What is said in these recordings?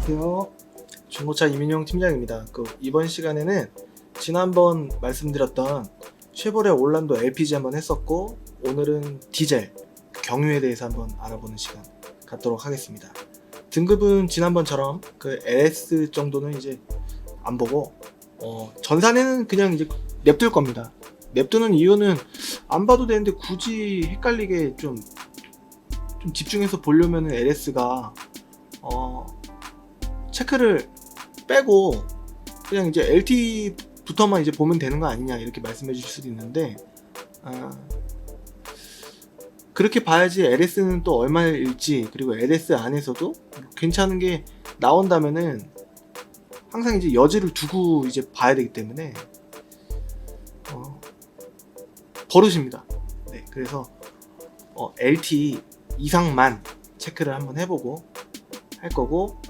안녕하세요. 중고차 이민용 팀장입니다. 이번 시간에는 지난번 말씀드렸던 쉐보레 올란도 LPG 한번 했었고, 오늘은 디젤 경유에 대해서 한번 알아보는 시간 갖도록 하겠습니다. 등급은 지난번처럼 LS 정도는 이제 안 보고 전산에는 그냥 이제 냅둘 겁니다. 냅두는 이유는 안 봐도 되는데 굳이 헷갈리게 좀 집중해서 보려면은 LS가 체크를 빼고 그냥 이제 LT부터만 이제 보면 되는 거 아니냐 이렇게 말씀해 주실 수도 있는데, 그렇게 봐야지 LS는 또 얼마일지, 그리고 LS 안에서도 괜찮은 게 나온다면은 항상 이제 여지를 두고 이제 봐야 되기 때문에 버릇입니다. 네, 그래서 LT 이상만 체크를 한번 해보고 할 거고,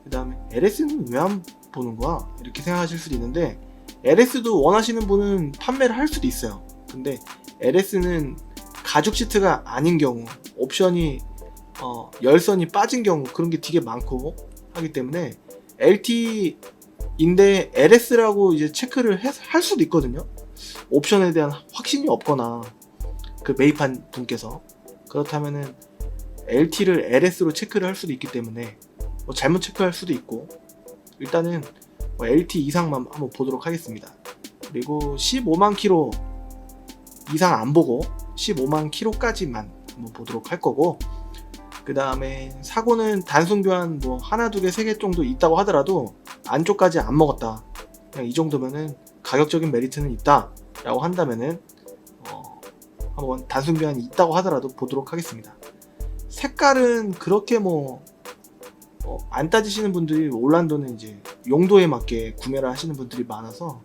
그 다음에 LS는 왜 안 보는 거야? 이렇게 생각하실 수도 있는데, LS도 원하시는 분은 판매를 할 수도 있어요. 근데 LS는 가죽 시트가 아닌 경우, 옵션이 열선이 빠진 경우, 그런 게 되게 많고 하기 때문에 LT인데 LS라고 이제 체크를 할 수도 있거든요. 옵션에 대한 확신이 없거나 매입한 분께서, 그렇다면은 LT를 LS로 체크를 할 수도 있기 때문에 잘못 체크할 수도 있고, 일단은 LT 이상만 한번 보도록 하겠습니다. 그리고 15만 킬로 이상 안 보고 15만 킬로까지만 한번 보도록 할 거고, 그 다음에 사고는 단순 교환 하나 두 개 세 개 정도 있다고 하더라도 안쪽까지 안 먹었다, 그냥 이 정도면은 가격적인 메리트는 있다 라고 한다면은 한번 단순 교환이 있다고 하더라도 보도록 하겠습니다. 색깔은 그렇게 안 따지시는 분들이, 올란도는 이제 용도에 맞게 구매를 하시는 분들이 많아서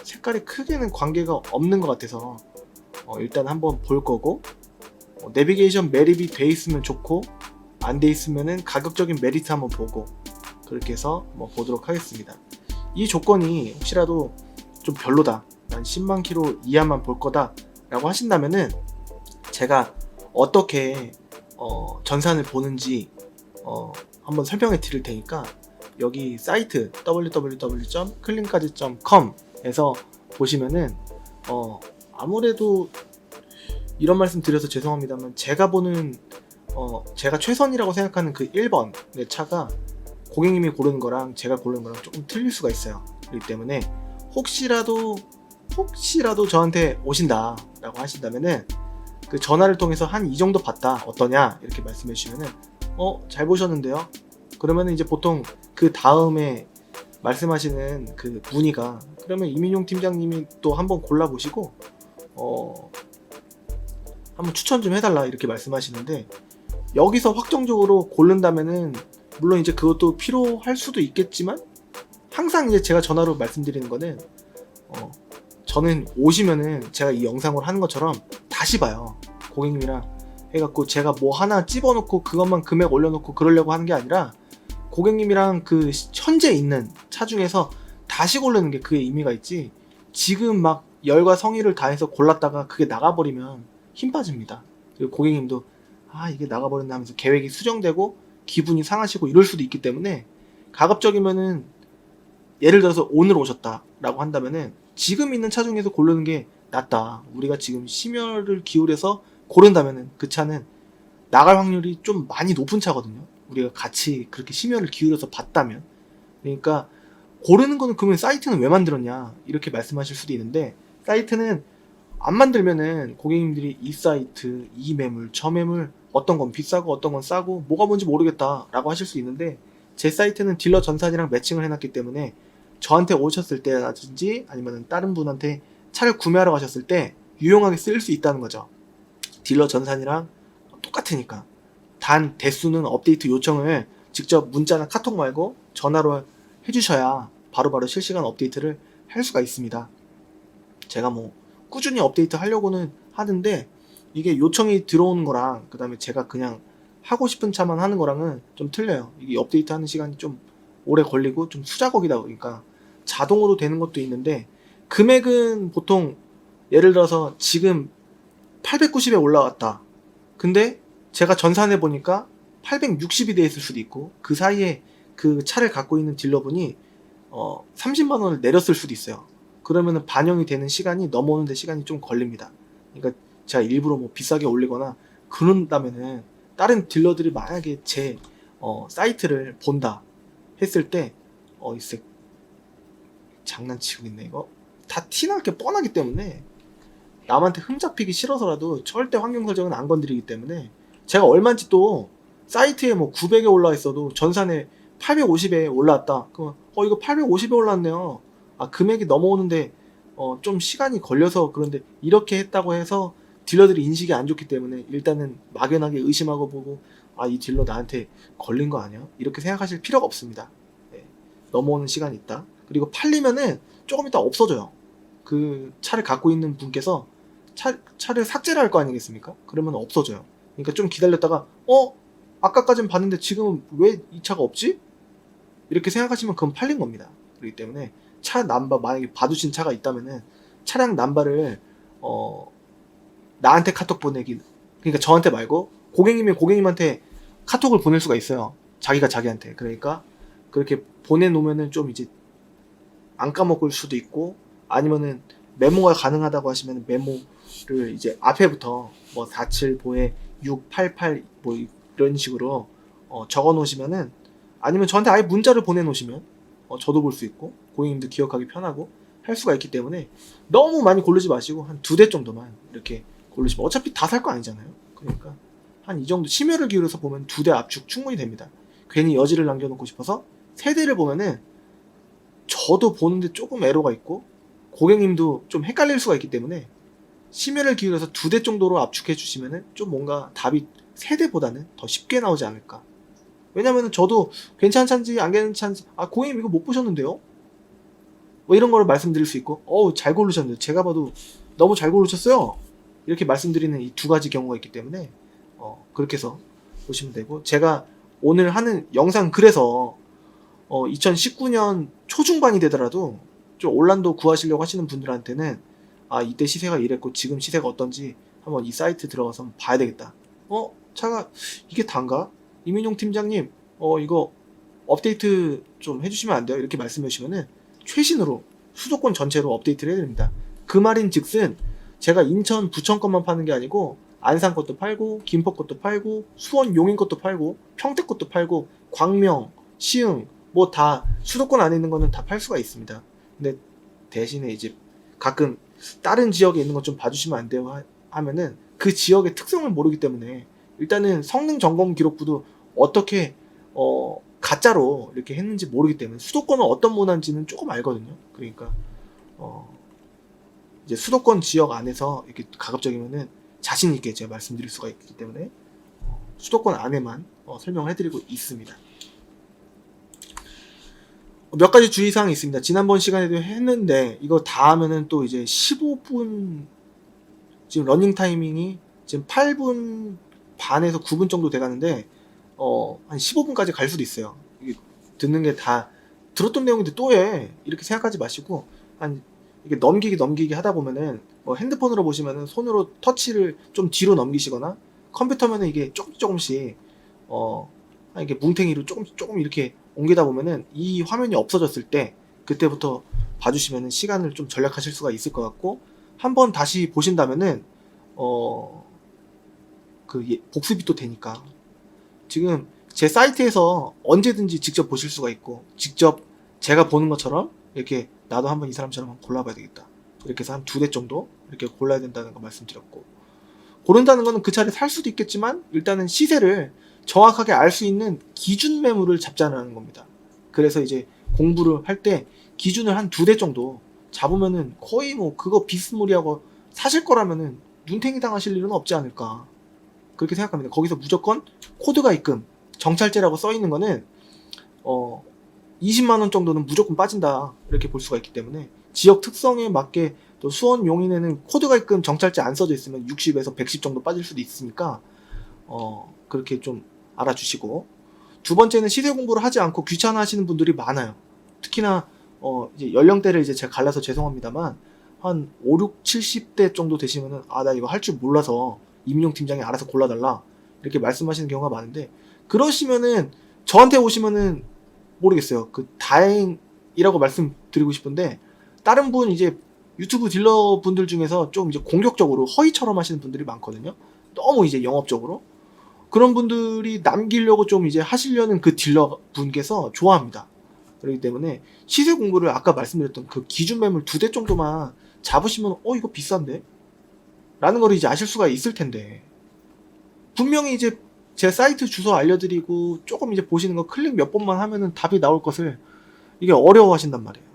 색깔이 크게는 관계가 없는 것 같아서 일단 한번 볼 거고, 내비게이션 매립이 돼 있으면 좋고, 안 돼 있으면은 가격적인 메리트 한번 보고, 그렇게 해서 보도록 하겠습니다. 이 조건이 혹시라도 좀 별로다, 난 10만 킬로 이하만 볼 거다 라고 하신다면은 제가 어떻게 전산을 보는지 한번 설명해 드릴 테니까, 여기 사이트 www.clean까지.com 에서 보시면은 아무래도 이런 말씀 드려서 죄송합니다만, 제가 보는 제가 최선이라고 생각하는 그 1번의 차가 고객님이 고르는 거랑 제가 고르는 거랑 조금 틀릴 수가 있어요. 그렇기 때문에 혹시라도 저한테 오신다 라고 하신다면은 전화를 통해서 한 이 정도 봤다, 어떠냐 이렇게 말씀해 주시면은 잘 보셨는데요? 그러면은 이제 보통 그 다음에 말씀하시는 그 문의가, 그러면 이민용 팀장님이 또 한번 골라보시고 한번 추천 좀 해달라 이렇게 말씀하시는데, 여기서 확정적으로 고른다면은 물론 이제 그것도 필요할 수도 있겠지만, 항상 이제 제가 전화로 말씀드리는 거는 저는 오시면은 제가 이 영상으로 하는 것처럼 다시 봐요. 고객님이랑 해갖고 제가 하나 찝어놓고 그것만 금액 올려놓고 그러려고 하는 게 아니라, 고객님이랑 현재 있는 차 중에서 다시 고르는 게 그게 의미가 있지, 지금 막 열과 성의를 다해서 골랐다가 그게 나가버리면 힘 빠집니다. 그리고 고객님도 이게 나가버렸나 하면서 계획이 수정되고 기분이 상하시고 이럴 수도 있기 때문에, 가급적이면은 예를 들어서 오늘 오셨다 라고 한다면은 지금 있는 차 중에서 고르는 게 낫다, 우리가 지금 심혈을 기울여서 고른다면은 그 차는 나갈 확률이 좀 많이 높은 차거든요. 우리가 같이 그렇게 심혈을 기울여서 봤다면. 그러니까 고르는 거는, 그러면 사이트는 왜 만들었냐 이렇게 말씀하실 수도 있는데, 사이트는 안 만들면은 고객님들이 이 사이트, 이 매물, 저 매물, 어떤 건 비싸고 어떤 건 싸고 뭐가 뭔지 모르겠다 라고 하실 수 있는데, 제 사이트는 딜러 전산이랑 매칭을 해놨기 때문에 저한테 오셨을 때라든지 아니면 다른 분한테 차를 구매하러 가셨을 때 유용하게 쓸 수 있다는 거죠. 딜러 전산이랑 똑같으니까. 단 대수는 업데이트 요청을 직접 문자나 카톡 말고 전화로 해주셔야 바로바로 실시간 업데이트를 할 수가 있습니다. 제가 꾸준히 업데이트 하려고는 하는데, 이게 요청이 들어오는 거랑 그 다음에 제가 그냥 하고 싶은 차만 하는 거랑은 좀 틀려요. 이게 업데이트 하는 시간이 좀 오래 걸리고 좀 수작업이다 보니까 자동으로 되는 것도 있는데, 금액은 보통 예를 들어서 지금 890에 올라왔다. 근데 제가 전산해 보니까 860이 돼 있을 수도 있고, 그 사이에 그 차를 갖고 있는 딜러분이 30만 원을 내렸을 수도 있어요. 그러면은 반영이 되는 시간이 넘어오는데 시간이 좀 걸립니다. 그러니까 제가 일부러 뭐 비싸게 올리거나 그런다면은 다른 딜러들이 만약에 제 사이트를 본다 했을 때 이새 장난치고 있네 이거. 다 티날 게 뻔하기 때문에 남한테 흠 잡히기 싫어서라도 절대 환경 설정은 안 건드리기 때문에 제가 얼마인지 또 사이트에 뭐 900에 올라와 있어도 전산에 850에 올라왔다. 그럼 이거 850에 올랐네요. 아 금액이 넘어오는데 좀 시간이 걸려서 그런데 이렇게 했다고 해서 딜러들이 인식이 안 좋기 때문에 일단은 막연하게 의심하고 보고 아 이 딜러 나한테 걸린 거 아니야? 이렇게 생각하실 필요가 없습니다. 네. 넘어오는 시간이 있다. 그리고 팔리면은 조금 이따 없어져요. 그 차를 갖고 있는 분께서 차를 삭제를 할 거 아니겠습니까? 그러면 없어져요. 그러니까 좀 기다렸다가 아까까진 봤는데 지금 왜 이 차가 없지? 이렇게 생각하시면 그건 팔린 겁니다. 그렇기 때문에 차 남바 만약에 받으신 차가 있다면은 차량 남바를 나한테 카톡 보내기, 그러니까 저한테 말고 고객님이 고객님한테 카톡을 보낼 수가 있어요. 자기가 자기한테. 그러니까 그렇게 보내놓으면은 좀 이제 안 까먹을 수도 있고 아니면은 메모가 가능하다고 하시면 메모를 이제 앞에부터 뭐 47보에 688 뭐 이런 식으로 적어 놓으시면은 아니면 저한테 아예 문자를 보내 놓으시면 저도 볼 수 있고 고객님도 기억하기 편하고 할 수가 있기 때문에 너무 많이 고르지 마시고 한 2대 정도만 이렇게 고르시면 어차피 다 살 거 아니잖아요. 그러니까 한 이 정도 심혈을 기울여서 보면 2대 압축 충분히 됩니다. 괜히 여지를 남겨놓고 싶어서 3대를 보면은 저도 보는데 조금 에러가 있고 고객님도 좀 헷갈릴 수가 있기 때문에 심혈을 기울여서 2대 정도로 압축해 주시면은 좀 뭔가 답이 3대보다는 더 쉽게 나오지 않을까. 왜냐면은 저도 괜찮은지 안 괜찮은지 고객님 이거 못 보셨는데요? 뭐 이런 거를 말씀드릴 수 있고 잘 고르셨는데 제가 봐도 너무 잘 고르셨어요. 이렇게 말씀드리는 이 2가지 경우가 있기 때문에 그렇게 해서 보시면 되고 제가 오늘 하는 영상 그래서 2019년 초중반이 되더라도 좀 올란도 구하시려고 하시는 분들한테는 이때 시세가 이랬고 지금 시세가 어떤지 한번 이 사이트 들어가서 한번 봐야 되겠다. 차가 이게 단가? 이민용 팀장님 이거 업데이트 좀 해주시면 안 돼요? 이렇게 말씀해 주시면은 최신으로 수도권 전체로 업데이트를 해드립니다. 그 말인 즉슨 제가 인천 부천 것만 파는 게 아니고 안산 것도 팔고 김포 것도 팔고 수원 용인 것도 팔고 평택 것도 팔고 광명 시흥 뭐 다 수도권 안에 있는 거는 다 팔 수가 있습니다. 근데 대신에 이제 가끔 다른 지역에 있는 것 좀 봐주시면 안 돼요 하면은 그 지역의 특성을 모르기 때문에 일단은 성능 점검 기록부도 어떻게 가짜로 이렇게 했는지 모르기 때문에 수도권은 어떤 문화인지는 조금 알거든요. 그러니까 이제 수도권 지역 안에서 이렇게 가급적이면은 자신 있게 제가 말씀드릴 수가 있기 때문에 수도권 안에만 설명을 해드리고 있습니다. 몇 가지 주의사항이 있습니다. 지난번 시간에도 했는데 이거 다 하면은 또 이제 15분 지금 러닝 타이밍이 지금 8분 반에서 9분 정도 돼가는데 한 15분까지 갈 수도 있어요. 이게 듣는 게 다 들었던 내용인데 또 해 이렇게 생각하지 마시고 한 이게 넘기기 하다 보면은 핸드폰으로 보시면은 손으로 터치를 좀 뒤로 넘기시거나 컴퓨터면은 이게 조금씩 이게 뭉탱이로 조금 이렇게 옮기다 보면은 이 화면이 없어졌을 때 그때부터 봐주시면은 시간을 좀 절약하실 수가 있을 것 같고 한번 다시 보신다면은 복습이 또 되니까 지금 제 사이트에서 언제든지 직접 보실 수가 있고 직접 제가 보는 것처럼 이렇게 나도 한번 이 사람처럼 한번 골라봐야 되겠다. 이렇게 해서 한 2대 정도 이렇게 골라야 된다는 거 말씀드렸고 고른다는 거는 그 차를 살 수도 있겠지만 일단은 시세를 정확하게 알 수 있는 기준 매물을 잡자는 겁니다. 그래서 이제 공부를 할 때 기준을 한 2대 정도 잡으면은 거의 뭐 그거 비스무리하고 사실 거라면은 눈탱이 당하실 일은 없지 않을까 그렇게 생각합니다. 거기서 무조건 코드가 입금 정찰제라고 써 있는 거는 20만원 정도는 무조건 빠진다 이렇게 볼 수가 있기 때문에 지역 특성에 맞게 또 수원 용인에는 코드가 입금 정찰제 안 써져 있으면 60에서 110 정도 빠질 수도 있으니까 그렇게 좀 알아주시고 두 번째는 시세 공부를 하지 않고 귀찮아 하시는 분들이 많아요. 특히나 이제 연령대를 이제 제가 갈라서 죄송합니다만 한 5, 6, 70대 정도 되시면은 나 이거 할 줄 몰라서 이민용 팀장이 알아서 골라달라 이렇게 말씀하시는 경우가 많은데 그러시면은 저한테 오시면은 모르겠어요. 그 다행이라고 말씀드리고 싶은데, 다른 분 이제 유튜브 딜러 분들 중에서 좀 이제 공격적으로 허위처럼 하시는 분들이 많거든요. 너무 이제 영업적으로. 그런 분들이 남기려고 좀 이제 하시려는 그 딜러 분께서 좋아합니다. 그렇기 때문에 시세 공부를 아까 말씀드렸던 그 기준 매물 2대 정도만 잡으시면 이거 비싼데? 라는 걸 이제 아실 수가 있을 텐데, 분명히 이제 제 사이트 주소 알려드리고 조금 이제 보시는 거 클릭 몇 번만 하면은 답이 나올 것을 이게 어려워하신단 말이에요.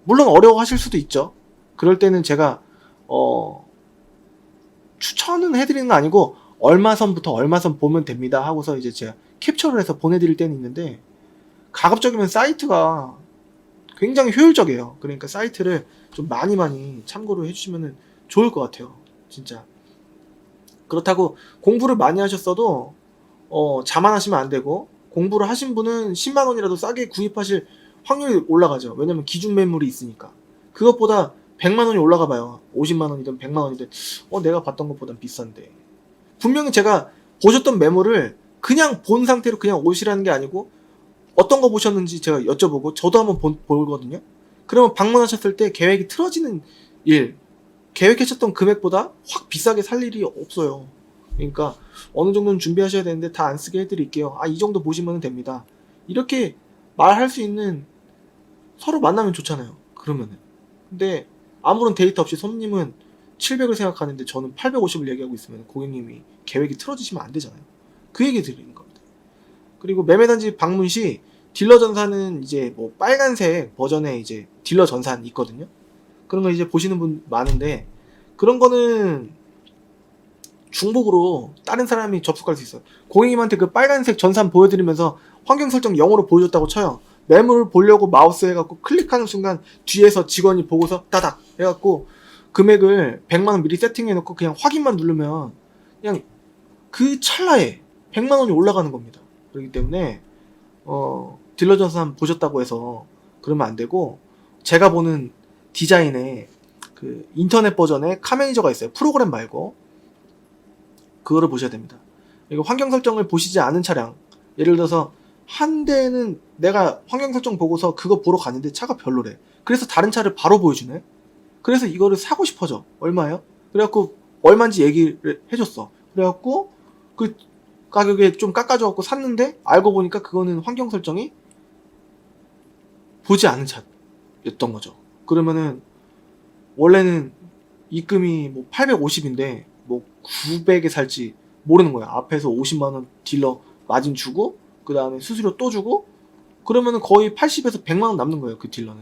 물론 어려워하실 수도 있죠. 그럴 때는 제가 추천은 해드리는 거 아니고 얼마 선부터 얼마 선 보면 됩니다 하고서 이제 제가 캡처를 해서 보내드릴 때는 있는데, 가급적이면 사이트가 굉장히 효율적이에요. 그러니까 사이트를 좀 많이 참고를 해주시면 좋을 것 같아요. 진짜. 그렇다고 공부를 많이 하셨어도 자만하시면 안 되고, 공부를 하신 분은 10만원이라도 싸게 구입하실 확률이 올라가죠. 왜냐면 기준 매물이 있으니까. 그것보다 100만원이 올라가 봐요. 50만원이든 100만원이든 내가 봤던 것보단 비싼데. 분명히 제가 보셨던 매물을 그냥 본 상태로 그냥 오시라는 게 아니고, 어떤 거 보셨는지 제가 여쭤보고 저도 한번 보거든요. 그러면 방문하셨을 때 계획이 틀어지는 일, 계획하셨던 금액보다 확 비싸게 살 일이 없어요. 그러니까 어느 정도는 준비하셔야 되는데 다 안 쓰게 해드릴게요. 이 정도 보시면 됩니다. 이렇게 말할 수 있는, 서로 만나면 좋잖아요. 그러면은. 근데 아무런 데이터 없이 손님은 700을 생각하는데 저는 850을 얘기하고 있으면 고객님이 계획이 틀어지시면 안 되잖아요. 그 얘기 드리는 겁니다. 그리고 매매단지 방문 시 딜러 전산은 이제 뭐 빨간색 버전의 이제 딜러 전산이 있거든요. 그런 거 이제 보시는 분 많은데, 그런 거는 중복으로 다른 사람이 접속할 수 있어요. 고객님한테 그 빨간색 전산 보여드리면서 환경 설정 0으로 보여줬다고 쳐요. 매물 보려고 마우스 해갖고 클릭하는 순간 뒤에서 직원이 보고서 따닥 해갖고 금액을 100만원 미리 세팅해놓고 그냥 확인만 누르면 그냥 그 찰나에 100만원이 올라가는 겁니다. 그렇기 때문에 딜러 전산 보셨다고 해서 그러면 안 되고, 제가 보는 디자인에 그 인터넷 버전의 카매니저가 있어요. 프로그램 말고. 그거를 보셔야 됩니다. 그리고 환경 설정을 보시지 않은 차량, 예를 들어서 한 대는 내가 환경 설정 보고서 그거 보러 갔는데 차가 별로래. 그래서 다른 차를 바로 보여주네. 그래서 이거를 사고 싶어져. 얼마예요? 그래갖고 얼마인지 얘기를 해줬어. 그래갖고 그 가격에 좀 깎아줘갖고 샀는데 알고 보니까 그거는 환경 설정이 보지 않은 차였던 거죠. 그러면은 원래는 입금이 뭐 850인데 뭐 900에 살지 모르는 거야. 앞에서 50만원 딜러 마진 주고 그 다음에 수수료 또 주고, 그러면은 거의 80에서 100만원 남는 거예요, 그 딜러는.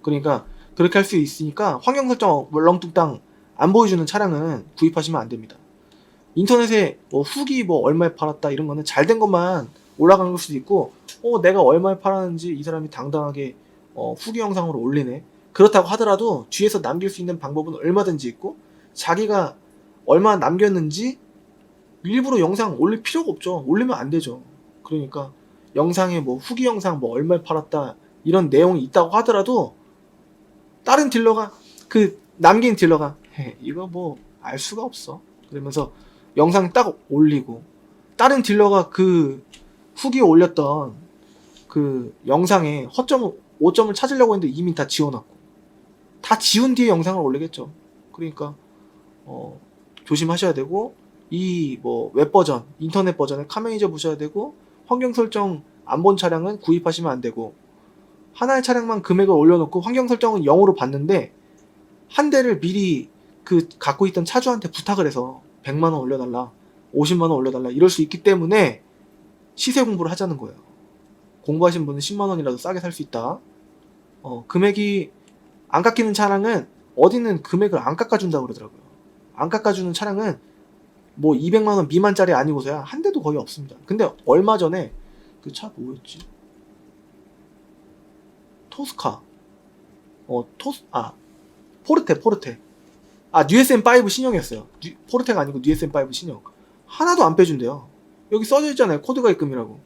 그러니까 그렇게 할 수 있으니까 환경 설정 멀렁뚱땅 안 보여주는 차량은 구입하시면 안 됩니다. 인터넷에 뭐 후기 뭐 얼마에 팔았다 이런 거는 잘 된 것만 올라가는 걸 수도 있고, 내가 얼마에 팔았는지 이 사람이 당당하게 후기 영상으로 올리네. 그렇다고 하더라도 뒤에서 남길 수 있는 방법은 얼마든지 있고, 자기가 얼마 남겼는지 일부러 영상 올릴 필요가 없죠. 올리면 안 되죠. 그러니까 영상에 뭐 후기 영상 뭐 얼마에 팔았다 이런 내용이 있다고 하더라도 다른 딜러가, 그 남긴 딜러가 이거 뭐 알 수가 없어 그러면서 영상 딱 올리고, 다른 딜러가 그 후기에 올렸던 그 영상에 허점 5점을 찾으려고 했는데 이미 다 지워놨고, 다 지운 뒤에 영상을 올리겠죠. 그러니까 조심하셔야 되고, 이 뭐 웹버전, 인터넷 버전의 카메이저 보셔야 되고, 환경 설정 안 본 차량은 구입하시면 안 되고, 하나의 차량만 금액을 올려놓고 환경 설정은 0으로 봤는데 한 대를 미리 그 갖고 있던 차주한테 부탁을 해서 100만원 올려달라, 50만원 올려달라 이럴 수 있기 때문에 시세 공부를 하자는 거예요. 공부하신 분은 10만원이라도 싸게 살 수 있다. 금액이 안 깎이는 차량은 어디는 금액을 안 깎아준다고 그러더라고요. 안 깎아주는 차량은 뭐 200만원 미만짜리 아니고서야 한 대도 거의 없습니다. 근데 얼마 전에 그 차 뭐였지? 토스카. 포르테. 뉴SM5 신형이었어요. 포르테가 아니고 뉴SM5 신형. 하나도 안 빼준대요. 여기 써져 있잖아요. 코드가 입금이라고.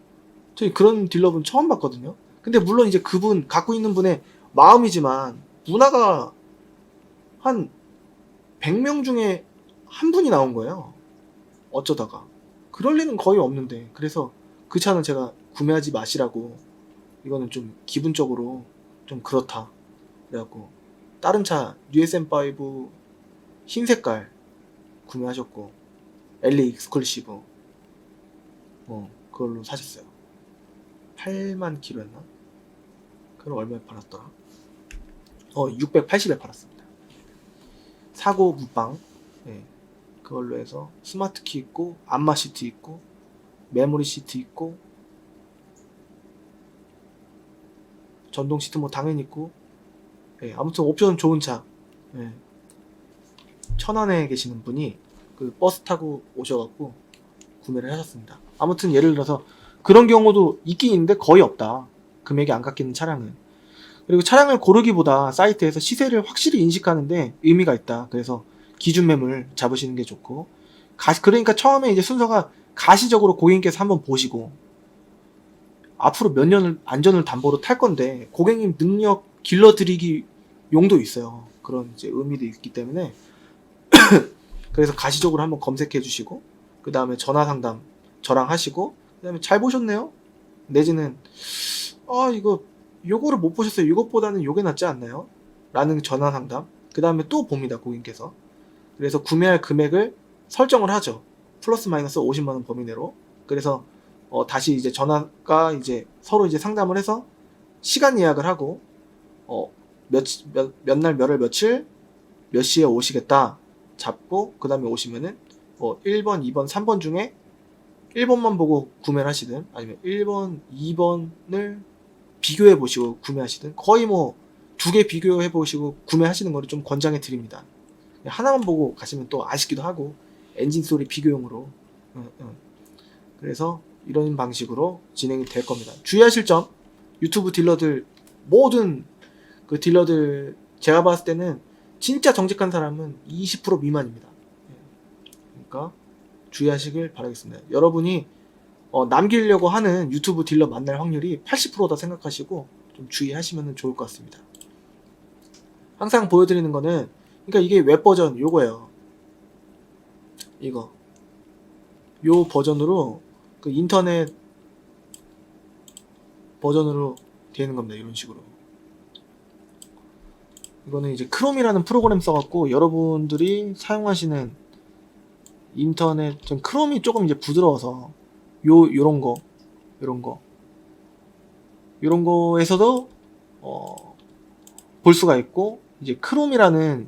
저희 그런 딜러분 처음 봤거든요. 근데 물론 이제 그분, 갖고 있는 분의 마음이지만, 문화가 한 100명 중에 한 분이 나온 거예요. 어쩌다가. 그럴 리는 거의 없는데. 그래서 그 차는 제가 구매하지 마시라고 이거는 좀 기분적으로 좀 그렇다. 그래갖고 다른 차 USM5 흰 색깔 구매하셨고 LA 익스클루시브 그걸로 사셨어요. 8만 킬로였나? 그럼 얼마에 팔았더라? 680에 팔았습니다. 사고 무빵. 네. 그걸로 해서 스마트 키 있고 안마 시트 있고 메모리 시트 있고 전동 시트 뭐 당연히 있고 아무튼 옵션 좋은 차. 천안에 계시는 분이 그 버스 타고 오셔갖고 구매를 하셨습니다. 아무튼 예를 들어서 그런 경우도 있긴 있는데 거의 없다. 금액이 안 깎이는 차량은. 그리고 차량을 고르기보다 사이트에서 시세를 확실히 인식하는데 의미가 있다. 그래서 기준 매물 잡으시는 게 좋고, 그러니까 처음에 이제 순서가 가시적으로 고객님께서 한번 보시고, 앞으로 몇 년을 안전을 담보로 탈 건데 고객님 능력 길러드리기 용도 있어요. 그런 이제 의미도 있기 때문에 그래서 가시적으로 한번 검색해 주시고, 그 다음에 전화 상담 저랑 하시고, 그 다음에 잘 보셨네요? 내지는 요거를 못 보셨어요. 이것보다는 요게 낫지 않나요? 라는 전화 상담. 그 다음에 또 봅니다, 고객님께서. 그래서 구매할 금액을 설정을 하죠. 플러스 마이너스 50만원 범위 내로. 그래서 다시 이제 전화가 이제 서로 이제 상담을 해서 시간 예약을 하고 몇 날 몇월 며칠 몇 시에 오시겠다 잡고, 그 다음에 오시면은 1번, 2번, 3번 중에 1번만 보고 구매를 하시든 아니면 1번, 2번을 비교해 보시고 구매하시든, 거의 뭐 2개 비교해 보시고 구매하시는 거를 좀 권장해 드립니다. 하나만 보고 가시면 또 아쉽기도 하고, 엔진 소리 비교용으로. 그래서 이런 방식으로 진행이 될 겁니다. 주의하실 점, 유튜브 딜러들, 모든 그 딜러들 제가 봤을 때는 진짜 정직한 사람은 20% 미만입니다. 그러니까 주의하시길 바라겠습니다. 여러분이 남기려고 하는 유튜브 딜러 만날 확률이 80%다 생각하시고 좀 주의하시면 좋을 것 같습니다. 항상 보여드리는 거는, 그러니까 이게 웹 버전 요거예요. 요 버전으로 그 인터넷 버전으로 되는 겁니다. 이런 식으로. 이거는 이제 크롬이라는 프로그램 써갖고 여러분들이 사용하시는 인터넷, 좀 크롬이 조금 이제 부드러워서 요런 거에서도 볼 수가 있고, 이제 크롬이라는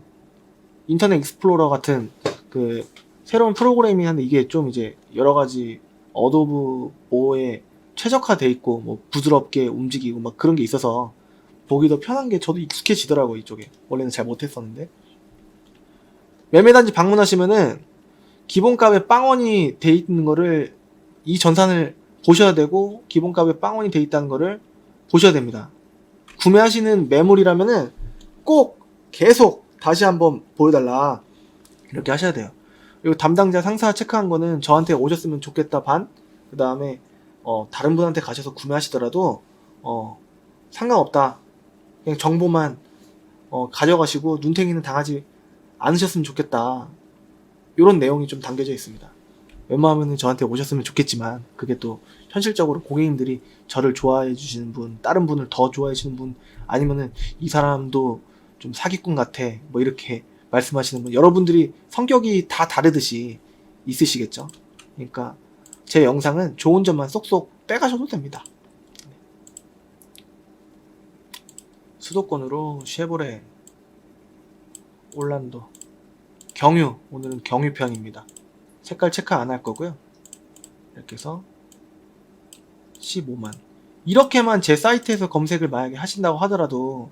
인터넷 익스플로러 같은 그 새로운 프로그램이 한데, 이게 좀 이제 여러 가지 어도브 뭐에 최적화돼 있고 뭐 부드럽게 움직이고 막 그런 게 있어서 보기 더 편한 게 저도 익숙해지더라고. 이쪽에 원래는 잘 못했었는데, 매매단지 방문하시면은 기본값에 빵원이 돼 있는 거를, 이 전산을 보셔야 되고 기본값에 빵원이 돼 있다는 거를 보셔야 됩니다. 구매하시는 매물이라면은 꼭 계속 다시 한번 보여달라 이렇게 하셔야 돼요. 그리고 담당자 상사 체크한 거는 저한테 오셨으면 좋겠다 반, 그 다음에 다른 분한테 가셔서 구매하시더라도 상관없다, 그냥 정보만 가져가시고 눈탱이는 당하지 않으셨으면 좋겠다, 이런 내용이 좀 담겨져 있습니다. 웬만하면 저한테 오셨으면 좋겠지만, 그게 또 현실적으로 고객님들이 저를 좋아해 주시는 분, 다른 분을 더 좋아해 주시는 분, 아니면은 이 사람도 좀 사기꾼 같아 뭐 이렇게 말씀하시는 분, 여러분들이 성격이 다 다르듯이 있으시겠죠. 그러니까 제 영상은 좋은 점만 쏙쏙 빼가셔도 됩니다. 수도권으로 쉐보레 올란도 경유, 오늘은 경유 편입니다. 색깔 체크 안 할 거고요. 이렇게 해서 15만, 이렇게만 제 사이트에서 검색을 만약에 하신다고 하더라도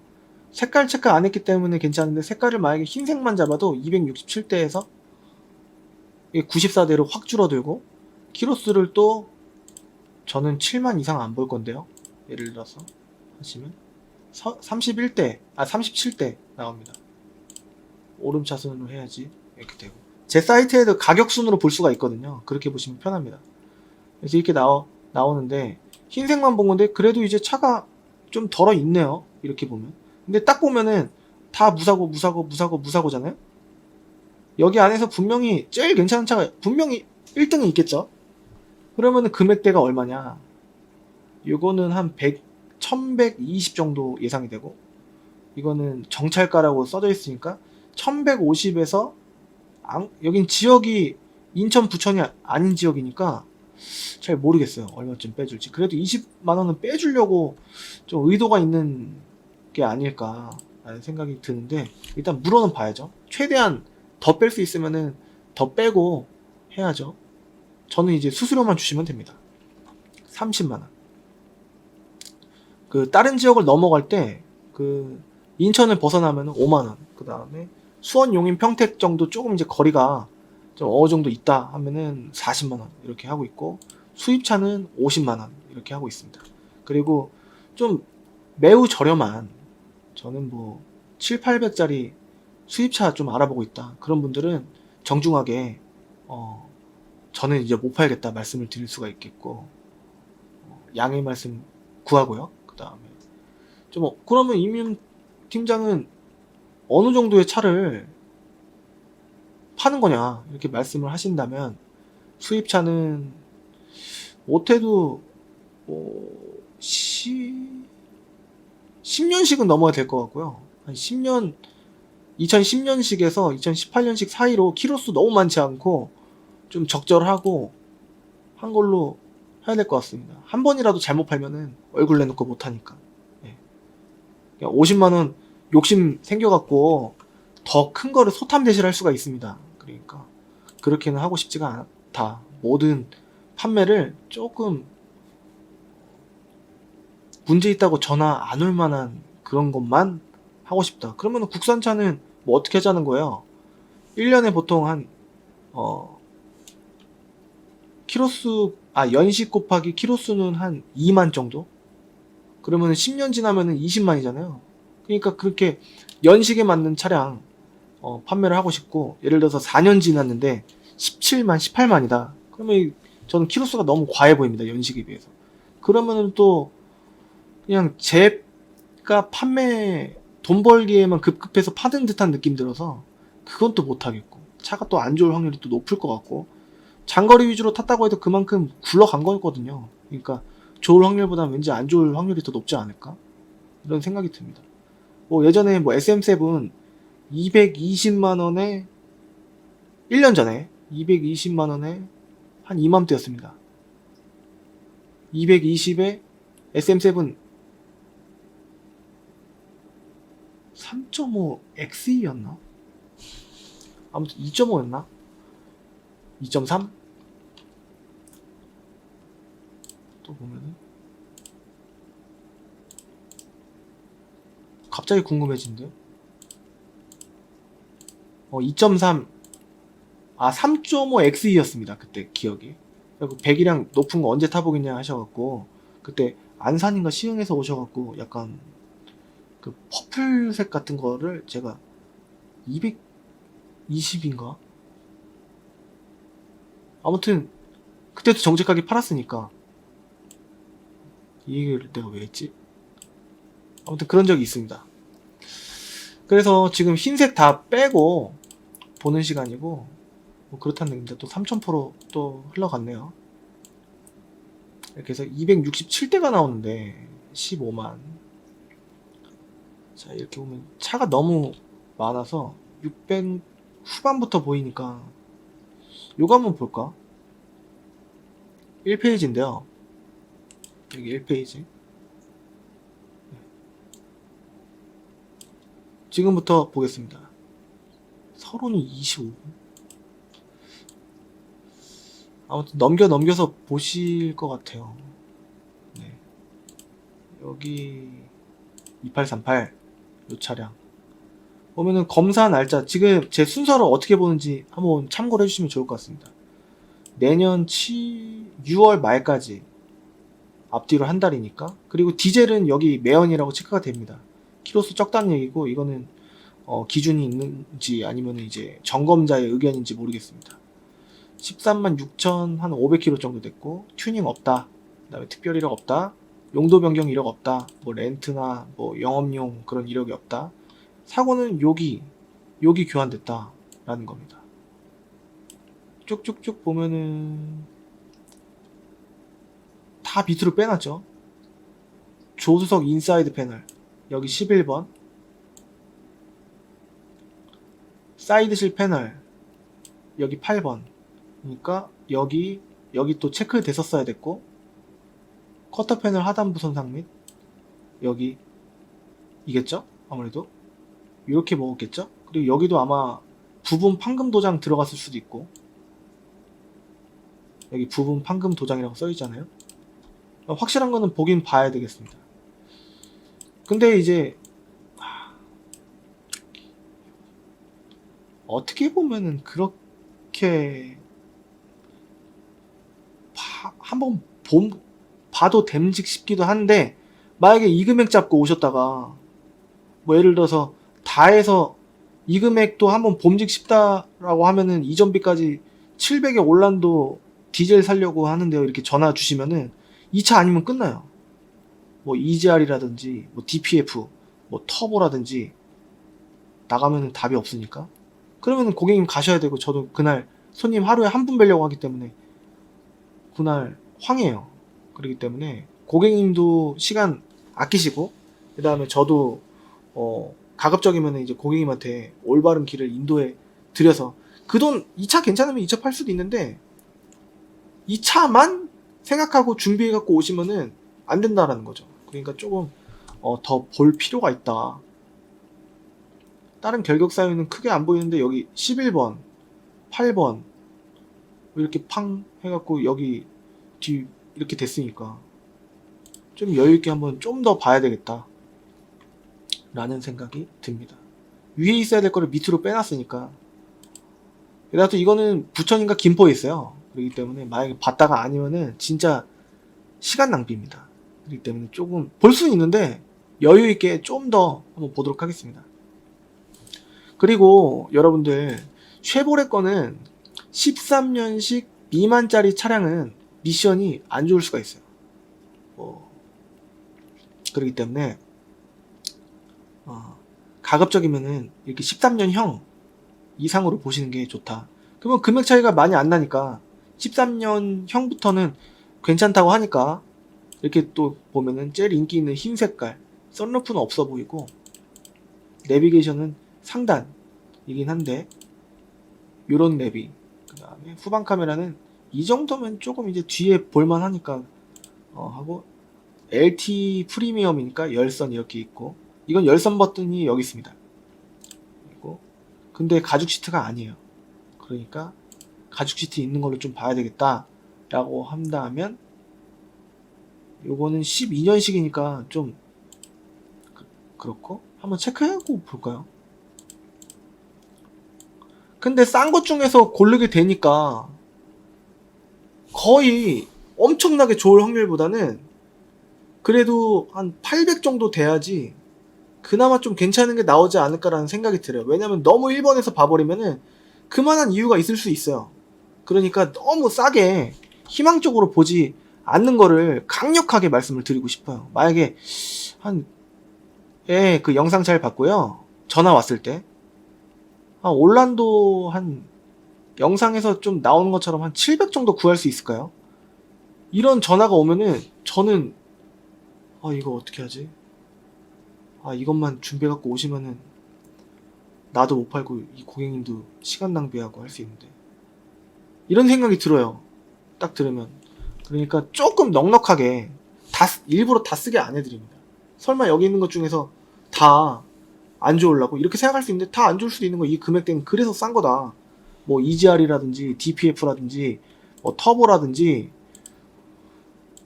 색깔 체크 안 했기 때문에 괜찮은데, 색깔을 만약에 흰색만 잡아도 267대에서 94대로 확 줄어들고, 키로수를 또 저는 7만 이상 안 볼 건데요. 예를 들어서 하시면 31대, 37대 나옵니다. 오름차순으로 해야지 이렇게 되고, 제 사이트에도 가격 순으로 볼 수가 있거든요. 그렇게 보시면 편합니다. 그래서 이렇게 나오는데, 흰색만 본 건데 그래도 이제 차가 좀 덜어 있네요. 이렇게 보면. 근데 딱 보면은 다 무사고잖아요. 여기 안에서 분명히 제일 괜찮은 차가 분명히 1등이 있겠죠. 그러면은 금액대가 얼마냐? 요거는 한 1120 정도 예상이 되고, 이거는 정찰가라고 써져 있으니까 1150에서 여긴 지역이 인천 부천이 아닌 지역이니까 잘 모르겠어요, 얼마쯤 빼줄지. 그래도 20만원은 빼주려고 좀 의도가 있는 게 아닐까 라는 생각이 드는데, 일단 물어는 봐야죠. 최대한 더 뺄 수 있으면은 더 빼고 해야죠. 저는 이제 수수료만 주시면 됩니다. 30만원. 그 다른 지역을 넘어갈 때 그 인천을 벗어나면 5만원, 그 다음에 수원, 용인, 평택 정도 조금 이제 거리가 좀 어느 정도 있다 하면은 40만원 이렇게 하고 있고, 수입차는 50만원 이렇게 하고 있습니다. 그리고 좀 매우 저렴한, 저는 뭐 7, 800짜리 수입차 좀 알아보고 있다, 그런 분들은 정중하게 저는 이제 못 팔겠다 말씀을 드릴 수가 있겠고, 양해 말씀 구하고요. 그 다음에 좀 그러면 이민 팀장은 어느 정도의 차를 파는 거냐 이렇게 말씀을 하신다면, 수입차는 못해도 10년씩은 넘어야 될 것 같고요. 한 10년, 2010년식에서 2018년식 사이로 키로수 너무 많지 않고 좀 적절하고 한 걸로 해야 될 것 같습니다. 한 번이라도 잘못 팔면은 얼굴 내놓고 못하니까. 50만원 욕심 생겨갖고 더 큰 거를 소탐 대실할 수가 있습니다. 그러니까 그렇게는 하고 싶지가 않다. 모든 판매를 조금 문제 있다고 전화 안 올 만한 그런 것만 하고 싶다. 그러면 국산차는 뭐 어떻게 하자는 거예요? 1년에 보통 한 키로수, 연식 곱하기 키로수는 한 2만 정도? 그러면 10년 지나면은 20만이잖아요. 그러니까 그렇게 연식에 맞는 차량 판매를 하고 싶고, 예를 들어서 4년 지났는데 17만, 18만이다. 그러면 저는 키로수가 너무 과해 보입니다, 연식에 비해서. 그러면은 또 그냥 제가 판매 돈 벌기에만 급급해서 파는 듯한 느낌 들어서 그건 또 못하겠고, 차가 또 안 좋을 확률이 또 높을 것 같고, 장거리 위주로 탔다고 해도 그만큼 굴러간 거거든요. 그러니까 좋을 확률보다는 왠지 안 좋을 확률이 더 높지 않을까? 이런 생각이 듭니다. 뭐 예전에 뭐 SM7 220만원에 1년 전에 220만원에 한 이맘때였습니다. 220에 SM7 3.5 XE였나? 아무튼 2.5였나? 2.3? 또 보면은 갑자기 궁금해진대요. 2.3, 3.5 XE였습니다. 그때 기억이. 그리고 배기량 높은 거 언제 타보겠냐 하셔갖고, 그때 안산인가 시흥에서 오셔갖고 약간 그 퍼플색 같은 거를 제가 220인가? 아무튼 그때도 정직하게 팔았으니까 이 얘기를 내가 왜 했지? 아무튼 그런 적이 있습니다. 그래서 지금 흰색 다 빼고 보는 시간이고, 뭐 그렇다는 얘기인데 또 3000% 또 흘러갔네요. 이렇게 해서 267대가 나오는데 15만. 자, 이렇게 보면 차가 너무 많아서 600 후반부터 보이니까 요거 한번 볼까? 1페이지인데요. 여기 1페이지. 지금부터 보겠습니다. 서론이 25분. 아무튼 넘겨서 보실 것 같아요. 네. 여기 2838 요 차량 보면은 검사 날짜, 지금 제 순서를 어떻게 보는지 한번 참고를 해주시면 좋을 것 같습니다. 내년 6월 말까지 앞뒤로 한 달이니까. 그리고 디젤은 여기 매연이라고 체크가 됩니다. 키로수 적다는 얘기고, 이거는 기준이 있는지 아니면 이제 점검자의 의견인지 모르겠습니다. 13만 6천 한 500km 정도 됐고, 튜닝 없다, 그 다음에 특별 이력 없다, 용도 변경 이력 없다, 뭐 렌트나 뭐 영업용 그런 이력이 없다, 사고는 요기 교환됐다 라는 겁니다. 쭉쭉쭉 보면은 다 밑으로 빼놨죠. 조수석 인사이드 패널 여기 11번, 사이드실 패널 여기 8번. 그러니까 여기 또 체크 됐었어야 됐고, 커터 패널 하단부 손상 및 여기 이겠죠? 아무래도 이렇게 먹었겠죠? 그리고 여기도 아마 부분 판금 도장 들어갔을 수도 있고, 여기 부분 판금 도장이라고 써있잖아요. 확실한 거는 보긴 봐야 되겠습니다. 근데 이제 어떻게 보면은 그렇게 한번 봐도 됨직 싶기도 한데, 만약에 이 금액 잡고 오셨다가 뭐 예를 들어서 다 해서 이 금액도 한번 봄직 싶다라고 하면은 이전비까지 700에 올란도 디젤 살려고 하는데요, 이렇게 전화 주시면은 이 차 아니면 끝나요. 뭐 EGR이라든지 뭐 DPF 뭐 터보라든지 나가면은 답이 없으니까. 그러면은 고객님 가셔야 되고, 저도 그날 손님 하루에 한 분 뵈려고 하기 때문에 그날 황해요. 그렇기 때문에 고객님도 시간 아끼시고, 그 다음에 저도 가급적이면 이제 고객님한테 올바른 길을 인도해 드려서, 그 돈 이 차 괜찮으면 이 차 팔 수도 있는데 이 차만 생각하고 준비해 갖고 오시면은 안 된다라는 거죠. 그러니까 조금 더 볼 필요가 있다. 다른 결격 사유는 크게 안 보이는데 여기 11번, 8번 이렇게 팡 해갖고 여기 뒤 이렇게 됐으니까 좀 여유있게 한번 좀 더 봐야 되겠다 라는 생각이 듭니다. 위에 있어야 될 거를 밑으로 빼놨으니까. 게다가 또 이거는 부천인가 김포에 있어요. 그렇기 때문에 만약에 봤다가 아니면은 진짜 시간 낭비입니다. 그렇기 때문에 조금 볼 수는 있는데 여유있게 좀 더 한번 보도록 하겠습니다. 그리고 여러분들, 쉐보레 거는 13년식 미만짜리 차량은 미션이 안 좋을 수가 있어요. 그렇기 때문에 가급적이면은 이렇게 13년형 이상으로 보시는 게 좋다. 그러면 금액 차이가 많이 안 나니까 13년형부터는 괜찮다고 하니까, 이렇게 또 보면은 제일 인기 있는 흰 색깔, 썬루프는 없어 보이고 내비게이션은 상단이긴 한데 요런 내비, 그 다음에 후방 카메라는 이 정도면 조금 이제 뒤에 볼만 하니까 하고, LT 프리미엄이니까 열선 이렇게 있고, 이건 열선 버튼이 여기 있습니다. 그리고 근데 가죽 시트가 아니에요. 그러니까 가죽 시트 있는 걸로 좀 봐야 되겠다 라고 한다면, 요거는 12년식이니까 좀 그렇고, 한번 체크하고 볼까요? 근데 싼 것 중에서 고르게 되니까 거의 엄청나게 좋을 확률보다는 그래도 한 800 정도 돼야지 그나마 좀 괜찮은 게 나오지 않을까라는 생각이 들어요. 왜냐면 너무 1번에서 봐버리면은 그만한 이유가 있을 수 있어요. 그러니까 너무 싸게 희망적으로 보지 않는 거를 강력하게 말씀을 드리고 싶어요. 만약에 그 영상 잘 봤고요. 전화 왔을 때 올란도 영상에서 좀 나오는 것처럼 한 700 정도 구할 수 있을까요? 이런 전화가 오면은 저는 이거 어떻게 하지? 이것만 준비해 갖고 오시면은 나도 못 팔고 이 고객님도 시간 낭비하고 할 수 있는데, 이런 생각이 들어요. 딱 들으면. 그러니까 조금 넉넉하게 일부러 다 쓰게 안 해드립니다. 설마 여기 있는 것 중에서 다 안 좋으려고 이렇게 생각할 수 있는데, 다 안 좋을 수도 있는 거. 이 금액대는 그래서 싼 거다. 뭐 EGR이라든지 DPF라든지 뭐 터보라든지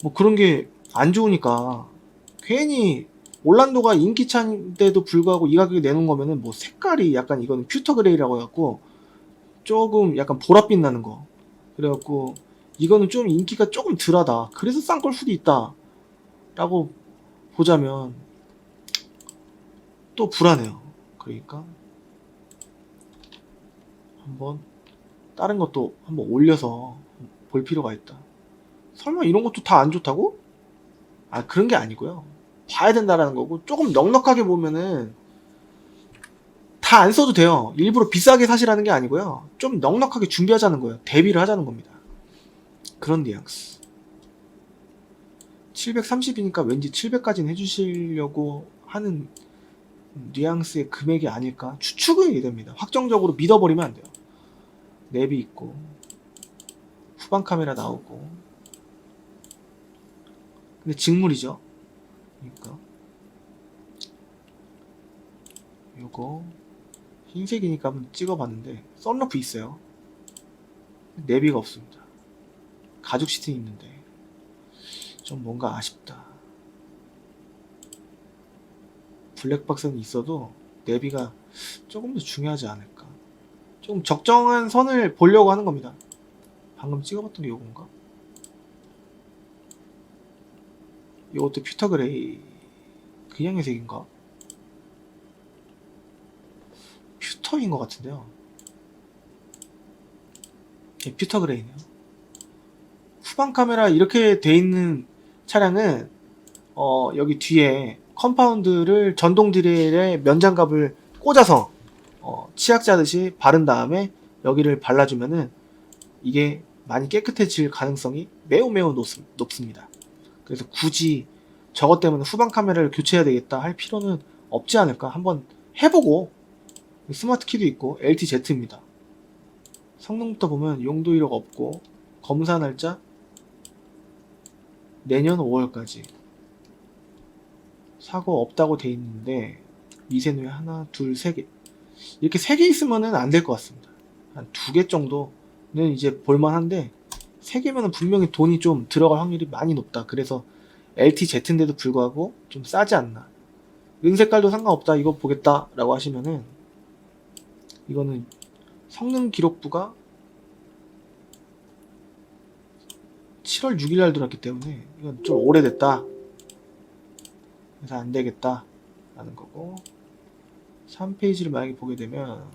뭐 그런 게 안 좋으니까, 괜히 올란도가 인기차인데도 불구하고 이 가격에 내놓은 거면은 뭐 색깔이 약간, 이거는 퓨터 그레이라고 해갖고 조금 약간 보랏빛 나는 거, 그래갖고 이거는 좀 인기가 조금 덜하다, 그래서 싼 걸 수도 있다 라고 보자면 또 불안해요. 그러니까 한번 다른 것도 한번 올려서 볼 필요가 있다. 설마 이런 것도 다 안 좋다고? 그런 게 아니고요. 봐야 된다라는 거고, 조금 넉넉하게 보면은 다 안 써도 돼요. 일부러 비싸게 사시라는 게 아니고요. 좀 넉넉하게 준비하자는 거예요. 대비를 하자는 겁니다. 그런 뉘앙스. 730이니까 왠지 700까지는 해주시려고 하는 뉘앙스의 금액이 아닐까 추측이 됩니다. 확정적으로 믿어버리면 안 돼요. 내비 있고 후방 카메라 나오고, 근데 직물이죠. 그러니까 요거 흰색이니까 한번 찍어봤는데 썬루프 있어요. 내비가 없습니다. 가죽 시트 있는데 좀 뭔가 아쉽다. 블랙박스는 있어도 내비가 조금 더 중요하지 않을까. 좀 적정한 선을 보려고 하는 겁니다. 방금 찍어봤던 게 요건가? 요것도 퓨터 그레이 그냥 회색인가? 퓨터인 것 같은데요. 예, 퓨터 그레이네요. 후방 카메라 이렇게 돼 있는 차량은 여기 뒤에 컴파운드를 전동 드릴에 면장갑을 꽂아서 치약자듯이 바른 다음에 여기를 발라주면은 이게 많이 깨끗해질 가능성이 매우 높습니다. 그래서 굳이 저것 때문에 후방 카메라를 교체해야 되겠다 할 필요는 없지 않을까. 한번 해보고. 스마트 키도 있고 LTZ입니다. 성능부터 보면 용도 이력 없고 검사 날짜 내년 5월까지 사고 없다고 돼 있는데 미세누에 하나, 둘, 세 개 이렇게 3개 있으면은 안 될 것 같습니다. 한 2개 정도는 이제 볼만한데 3개면은 분명히 돈이 좀 들어갈 확률이 많이 높다. 그래서 LTZ인데도 불구하고 좀 싸지 않나. 은색깔도 상관없다 이거 보겠다 라고 하시면은 이거는 성능 기록부가 7월 6일날 들어왔기 때문에 이건 좀 오래됐다. 그래서 안 되겠다 라는 거고, 3페이지를 만약에 보게 되면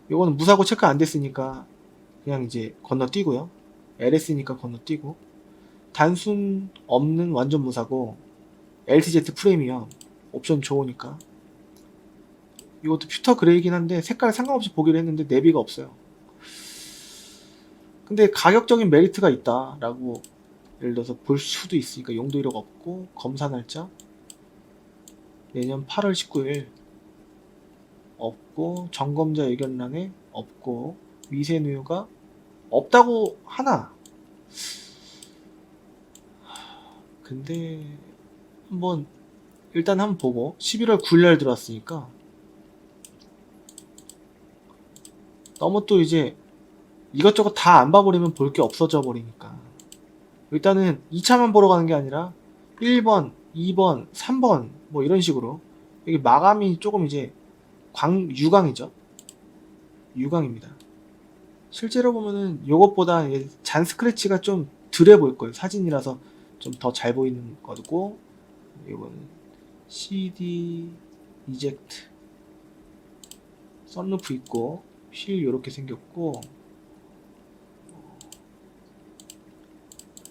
이거는 무사고 체크 안 됐으니까 그냥 이제 건너뛰고요. LS니까 건너뛰고, 단순 없는 완전 무사고 LTZ 프리미엄 옵션 좋으니까 이것도 퓨터 그레이긴 한데 색깔 상관없이 보기로 했는데 내비가 없어요. 근데 가격적인 메리트가 있다 라고 예를 들어서 볼 수도 있으니까 용도 이력 없고 검사 날짜 내년 8월 19일 없고 점검자 의견란에 없고 미세누유가 없다고 하나. 근데 일단 한번 보고 11월 9일날 들어왔으니까 너무 또 이제 이것저것 다 안 봐버리면 볼 게 없어져 버리니까 일단은 2차만 보러 가는 게 아니라 1번, 2번, 3번 뭐 이런 식으로. 이게 마감이 조금 이제 유광이죠. 유광입니다. 실제로 보면은 요것보다 잔 스크래치가 좀 덜해 보일 거예요. 사진이라서 좀 더 잘 보이는 거고, 이거는 CD 이젝트 썬루프 있고 휠 요렇게 생겼고,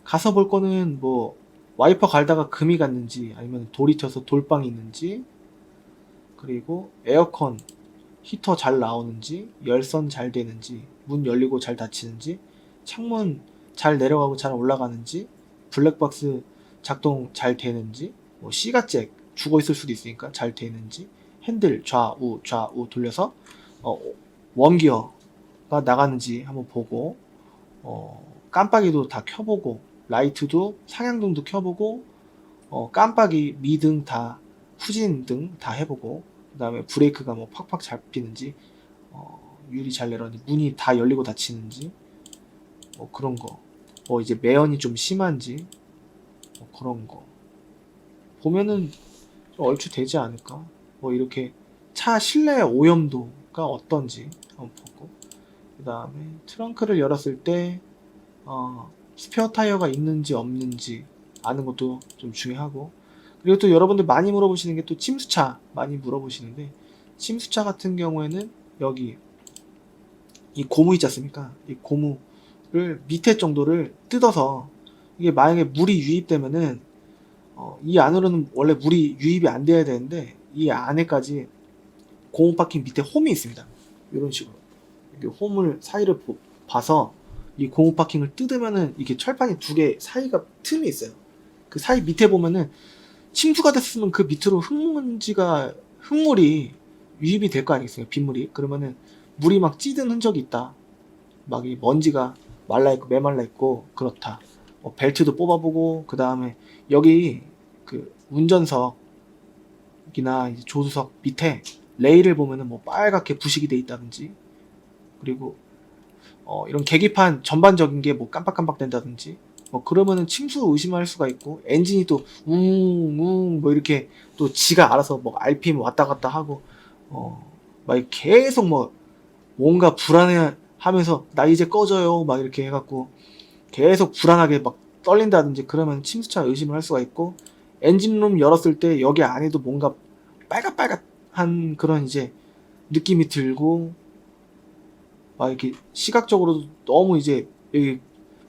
가서 볼 거는 뭐 와이퍼 갈다가 금이 갔는지 아니면 돌이 튀어서 돌빵이 있는지, 그리고 에어컨 히터 잘 나오는지, 열선 잘 되는지, 문 열리고 잘 닫히는지, 창문 잘 내려가고 잘 올라가는지, 블랙박스 작동 잘 되는지, 뭐 C가잭 죽어 있을 수도 있으니까 잘 되는지, 핸들 좌우 돌려서 원기어가 나가는지 한번 보고, 깜빡이도 다 켜보고, 라이트도 상향등도 켜보고, 깜빡이 미등 다 후진등 다 해보고, 그 다음에 브레이크가 뭐 팍팍 잡히는지, 유리 잘 내려가는지, 문이 다 열리고 닫히는지, 뭐 그런 거, 뭐 이제 매연이 좀 심한지, 뭐 그런 거 보면은 좀 얼추 되지 않을까. 뭐 이렇게 차 실내 오염도가 어떤지 한번 보고, 그 다음에 트렁크를 열었을 때 스페어 타이어가 있는지 없는지 아는 것도 좀 중요하고, 그리고 또 여러분들 많이 물어보시는 게 또 침수차 많이 물어보시는데, 침수차 같은 경우에는 여기 이 고무 있지 않습니까? 이 고무를 밑에 정도를 뜯어서, 이게 만약에 물이 유입되면은 이 안으로는 원래 물이 유입이 안 돼야 되는데 이 안에까지 고무 파킹 밑에 홈이 있습니다. 이런 식으로 이렇게 홈을 사이를 봐서 이 고무 파킹을 뜯으면은 이게 철판이 두 개 사이가 틈이 있어요. 그 사이 밑에 보면은 침수가 됐으면 그 밑으로 흙물이 유입이 될 거 아니겠어요? 빗물이. 그러면은 물이 막 찌든 흔적이 있다. 막 이 먼지가 말라있고 메말라있고 그렇다. 벨트도 뽑아보고, 그 다음에 여기 그 운전석이나 이제 조수석 밑에 레일을 보면은 뭐 빨갛게 부식이 돼 있다든지, 그리고 이런 계기판 전반적인 게 뭐 깜빡깜빡 된다든지, 그러면은 침수 의심할 수가 있고, 엔진이 또 웅웅 뭐 이렇게 또 지가 알아서 뭐 RPM 왔다 갔다 하고, 막 계속 뭐 뭔가 불안해 하면서 나 이제 꺼져요 막 이렇게 해갖고 계속 불안하게 막 떨린다든지, 그러면 침수차 의심을 할 수가 있고, 엔진룸 열었을 때 여기 안에도 뭔가 빨갛빨갛한 그런 이제 느낌이 들고, 막 이렇게 시각적으로도 너무 이제 여기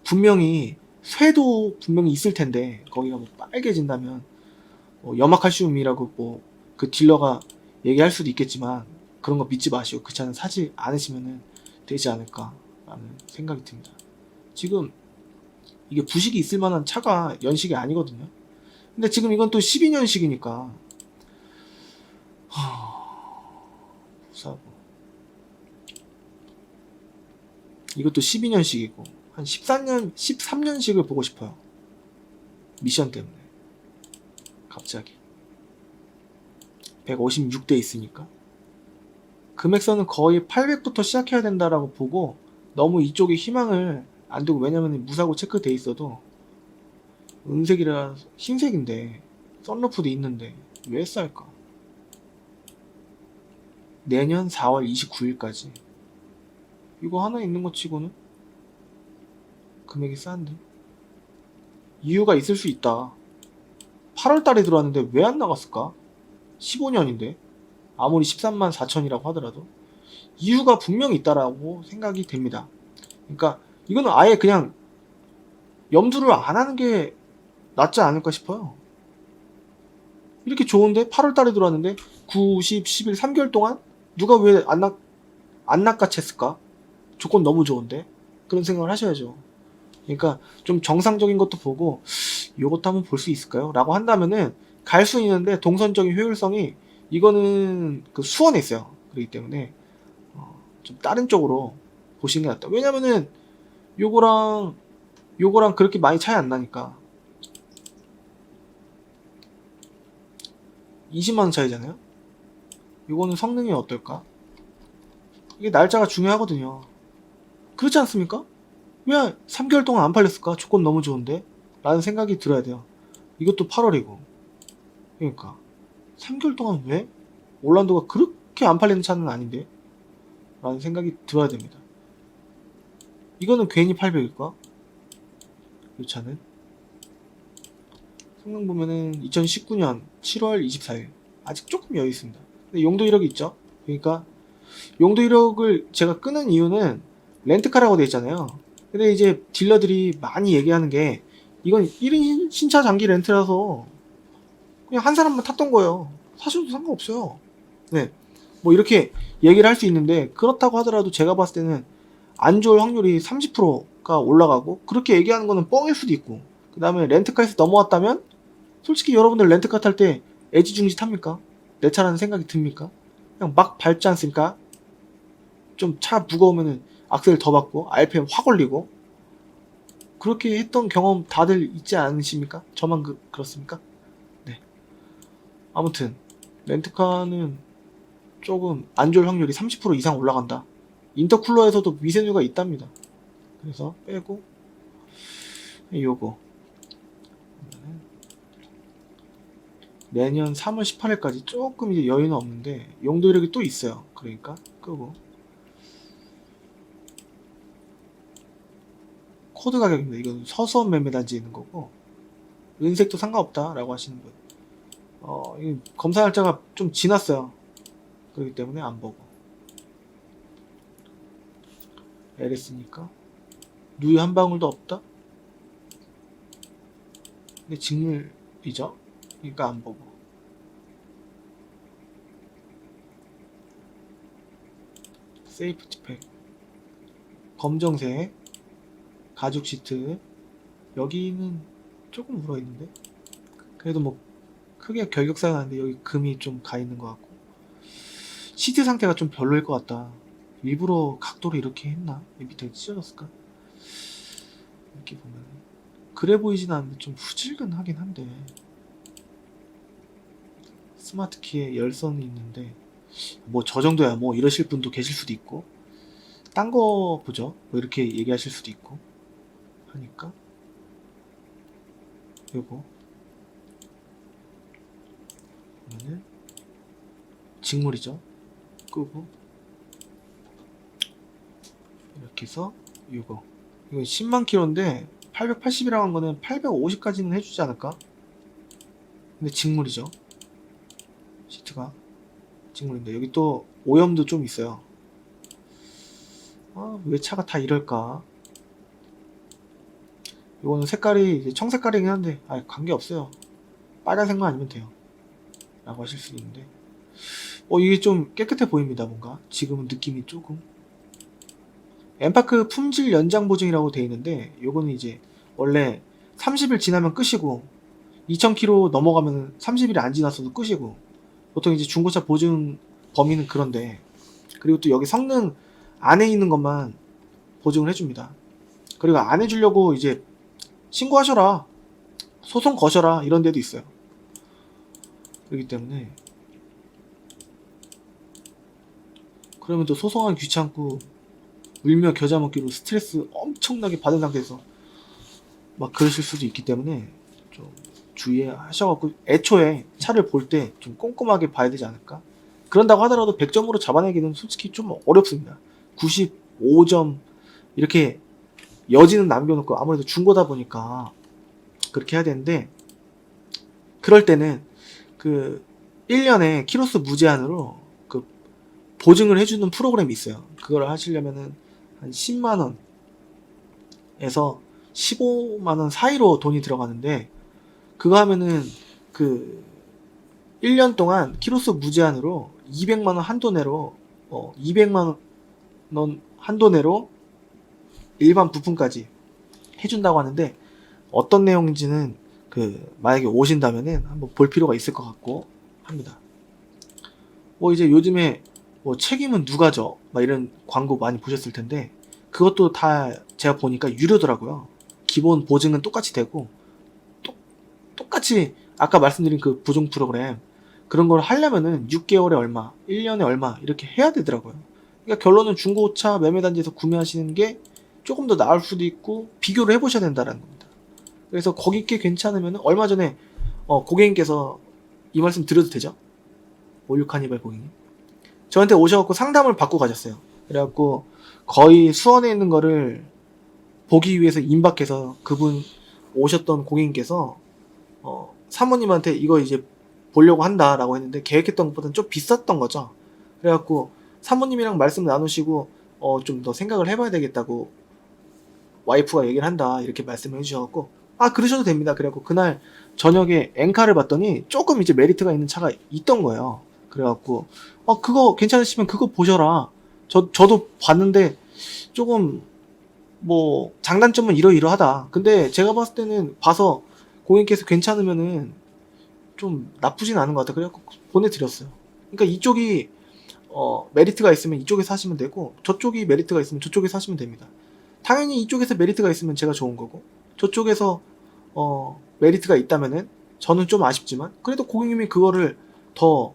분명히 쇠도 분명히 있을 텐데 거기가 뭐 빨개진다면, 염화칼슘이라고 뭐 그 딜러가 얘기할 수도 있겠지만 그런 거 믿지 마시고 그 차는 사지 않으시면 되지 않을까라는 생각이 듭니다. 지금 이게 부식이 있을 만한 차가 연식이 아니거든요. 근데 지금 이건 또 12년식이니까 무사고, 이것도 12년식이고 한 13년식을 보고 싶어요. 미션 때문에 갑자기 156대 있으니까 금액선은 거의 800부터 시작해야 된다라고 보고, 너무 이쪽에 희망을 안 두고, 왜냐면 무사고 체크돼 있어도 은색이라 흰색인데 썬루프도 있는데 왜 쌀까? 내년 4월 29일까지 이거 하나 있는 것 치고는 금액이 싼데 이유가 있을 수 있다. 8월달에 들어왔는데 왜 안 나갔을까? 15년인데 아무리 13만 4천이라고 하더라도 이유가 분명히 있다라고 생각이 됩니다. 그러니까 이거는 아예 그냥 염두를 안 하는 게 낫지 않을까 싶어요. 이렇게 좋은데 8월달에 들어왔는데 9, 10, 11, 3개월 동안 누가 왜 안 낚아챘을까? 조건 너무 좋은데 그런 생각을 하셔야죠. 그러니까 좀 정상적인 것도 보고 요것도 한번 볼 수 있을까요? 라고 한다면은 갈 수 있는데, 동선적인 효율성이 이거는 그 수원에 있어요. 그렇기 때문에 좀 다른 쪽으로 보시는 게 낫다. 왜냐면은 요거랑 그렇게 많이 차이 안 나니까. 20만원 차이잖아요. 요거는 성능이 어떨까? 이게 날짜가 중요하거든요. 그렇지 않습니까? 왜 3개월 동안 안 팔렸을까? 조건 너무 좋은데? 라는 생각이 들어야 돼요. 이것도 8월이고. 그러니까 3개월 동안 왜? 올란도가 그렇게 안 팔리는 차는 아닌데? 라는 생각이 들어야 됩니다. 이거는 괜히 800일까? 이 차는 성능 보면은 2019년 7월 24일 아직 조금 여유 있습니다. 근데 용도 이력이 있죠. 그러니까 용도 이력을 제가 끄는 이유는 렌트카라고 돼 있잖아요. 근데 이제 딜러들이 많이 얘기하는 게 이건 1인 신차 장기 렌트라서 그냥 한 사람만 탔던 거예요. 사셔도 상관없어요. 네, 뭐 이렇게 얘기를 할 수 있는데, 그렇다고 하더라도 제가 봤을 때는 안 좋을 확률이 30%가 올라가고, 그렇게 얘기하는 거는 뻥일 수도 있고, 그 다음에 렌트카에서 넘어왔다면 솔직히 여러분들 렌트카 탈 때 애지중지 탑니까? 내 차라는 생각이 듭니까? 그냥 막 밟지 않습니까? 좀 차 무거우면은 악셀 더 밟고 RPM 확 올리고, 그렇게 했던 경험 다들 있지 않으십니까? 저만 그렇습니까? 네. 아무튼 렌트카는 조금 안 좋을 확률이 30% 이상 올라간다. 인터쿨러에서도 미세누가 있답니다. 그래서 빼고 요거 내년 3월 18일까지 조금 이제 여유는 없는데 용도 이력이 또 있어요. 그러니까 끄고 코드 가격입니다. 이건 서수원 매매단지에 있는 거고, 은색도 상관없다 라고 하시는 분, 이 검사 날짜가 좀 지났어요. 그렇기 때문에 안 보고 LS니까 누유 한 방울도 없다. 근데 직물이죠. 그러니까 안 보고 세이프티팩 검정색 가죽 시트, 여기는 조금 물어있는데 그래도 뭐 크게 결격사가 나는데 여기 금이 좀 가있는 것 같고 시트 상태가 좀 별로일 것 같다. 일부러 각도를 이렇게 했나? 밑에 찢어졌을까? 이렇게 보면 그래 보이진 않는데 좀 후질근하긴 한데 스마트 키에 열선이 있는데 뭐 저 정도야 뭐 이러실 분도 계실 수도 있고 딴 거 보죠 뭐 이렇게 얘기하실 수도 있고 하니까 요거 보면은 직물이죠. 끄고 이렇게 해서 요거 이거 10만 킬로인데 880이라고 한 거는 850까지는 해주지 않을까? 근데 직물이죠. 시트가 직물인데 여기 또 오염도 좀 있어요. 아, 왜 차가 다 이럴까? 이거는 색깔이 이제 청색깔이긴 한데 아 관계없어요. 빨간색만 아니면 돼요 라고 하실 수 있는데 이게 좀 깨끗해 보입니다. 뭔가 지금은 느낌이 조금 엠파크 품질 연장 보증이라고 돼 있는데 요거는 이제 원래 30일 지나면 끝이고 2000km 넘어가면 30일이 안 지났어도 끝이고 보통 이제 중고차 보증 범위는 그런데 그리고 또 여기 성능 안에 있는 것만 보증을 해줍니다. 그리고 안 해주려고 이제 신고하셔라 소송 거셔라 이런 데도 있어요. 그렇기 때문에 그러면 또 소송하기 귀찮고 울며 겨자 먹기로 스트레스 엄청나게 받은 상태에서 막 그러실 수도 있기 때문에 좀 주의하셔갖고 애초에 차를 볼 때 좀 꼼꼼하게 봐야 되지 않을까? 그런다고 하더라도 100점으로 잡아내기는 솔직히 좀 어렵습니다. 95점 이렇게 여지는 남겨놓고 아무래도 중고다 보니까 그렇게 해야 되는데 그럴 때는 그 1년에 키로수 무제한으로 그 보증을 해주는 프로그램이 있어요. 그걸 하시려면은 한 10만원에서 15만원 사이로 돈이 들어가는데 그거 하면은 그 1년 동안 키로수 무제한으로 200만원 한도 내로 200만원 한도 내로 일반 부품까지 해준다고 하는데 어떤 내용인지는 그 만약에 오신다면은 한번 볼 필요가 있을 것 같고 합니다. 뭐 이제 요즘에 뭐 책임은 누가 져? 막 이런 광고 많이 보셨을 텐데 그것도 다 제가 보니까 유료더라고요. 기본 보증은 똑같이 되고 똑같이 아까 말씀드린 그 보증 프로그램 그런 걸 하려면은 6개월에 얼마, 1년에 얼마 이렇게 해야 되더라고요. 그러니까 결론은 중고차 매매단지에서 구매하시는 게 조금 더 나을 수도 있고 비교를 해보셔야 된다는 겁니다. 그래서 거기 게 괜찮으면 얼마 전에 고객님께서 이 말씀 드려도 되죠? 올유카니발 고객님 저한테 오셔갖고 상담을 받고 가셨어요. 그래갖고 거의 수원에 있는 거를 보기 위해서 임박해서 그분 오셨던 고객님께서 사모님한테 이거 이제 보려고 한다라고 했는데 계획했던 것보다는 좀 비쌌던 거죠. 그래갖고 사모님이랑 말씀 나누시고 좀 더 생각을 해봐야 되겠다고 와이프가 얘기를 한다 이렇게 말씀을 해주셔갖고 아 그러셔도 됩니다. 그래갖고 그날 저녁에 엔카를 봤더니 조금 이제 메리트가 있는 차가 있던 거예요. 그래갖고 그거 괜찮으시면 그거 보셔라. 저도 봤는데 조금 뭐 장단점은 이러이러하다. 근데 제가 봤을 때는 봐서 고객님께서 괜찮으면은 좀 나쁘진 않은 것 같아. 그래갖고 보내드렸어요. 그러니까 이쪽이 메리트가 있으면 이쪽에서 하시면 되고 저쪽이 메리트가 있으면 저쪽에서 하시면 됩니다. 당연히 이쪽에서 메리트가 있으면 제가 좋은 거고 저쪽에서 메리트가 있다면은 저는 좀 아쉽지만 그래도 고객님이 그거를 더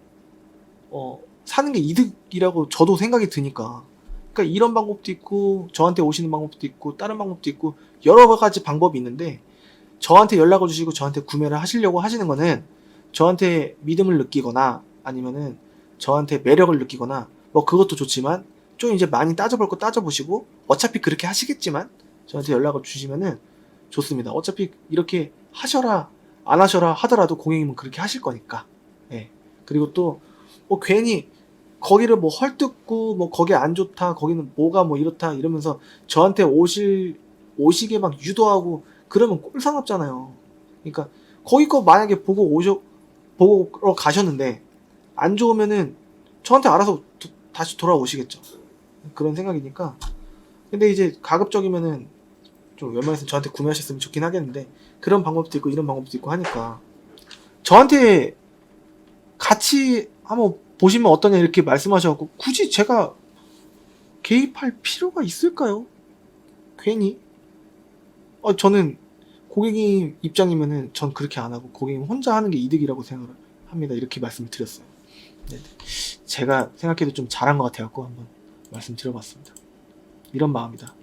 사는 게 이득이라고 저도 생각이 드니까 그러니까 이런 방법도 있고 저한테 오시는 방법도 있고 다른 방법도 있고 여러 가지 방법이 있는데 저한테 연락을 주시고 저한테 구매를 하시려고 하시는 거는 저한테 믿음을 느끼거나 아니면은 저한테 매력을 느끼거나 뭐 그것도 좋지만 좀 이제 많이 따져볼 거 따져보시고 어차피 그렇게 하시겠지만 저한테 연락을 주시면은 좋습니다. 어차피 이렇게 하셔라 안 하셔라 하더라도 고객님은 그렇게 하실 거니까. 예. 그리고 또 뭐 괜히 거기를 뭐 헐뜯고 뭐 거기 안 좋다 거기는 뭐가 뭐 이렇다 이러면서 저한테 오시게 막 유도하고 그러면 꼴사납잖아요. 그러니까 거기 거 만약에 보고 가셨는데 안 좋으면은 저한테 알아서 다시 돌아오시겠죠. 그런 생각이니까. 근데 이제 가급적이면은 좀 웬만해서 저한테 구매하셨으면 좋긴 하겠는데 그런 방법도 있고 이런 방법도 있고 하니까 저한테 같이 한번 보시면 어떠냐 이렇게 말씀하셔갖고 굳이 제가 개입할 필요가 있을까요? 괜히? 저는 고객님 입장이면은 전 그렇게 안 하고 고객님 혼자 하는 게 이득이라고 생각을 합니다. 이렇게 말씀을 드렸어요. 네네. 제가 생각해도 좀 잘한 것 같아갖고 한번 말씀드려봤습니다. 이런 마음이다.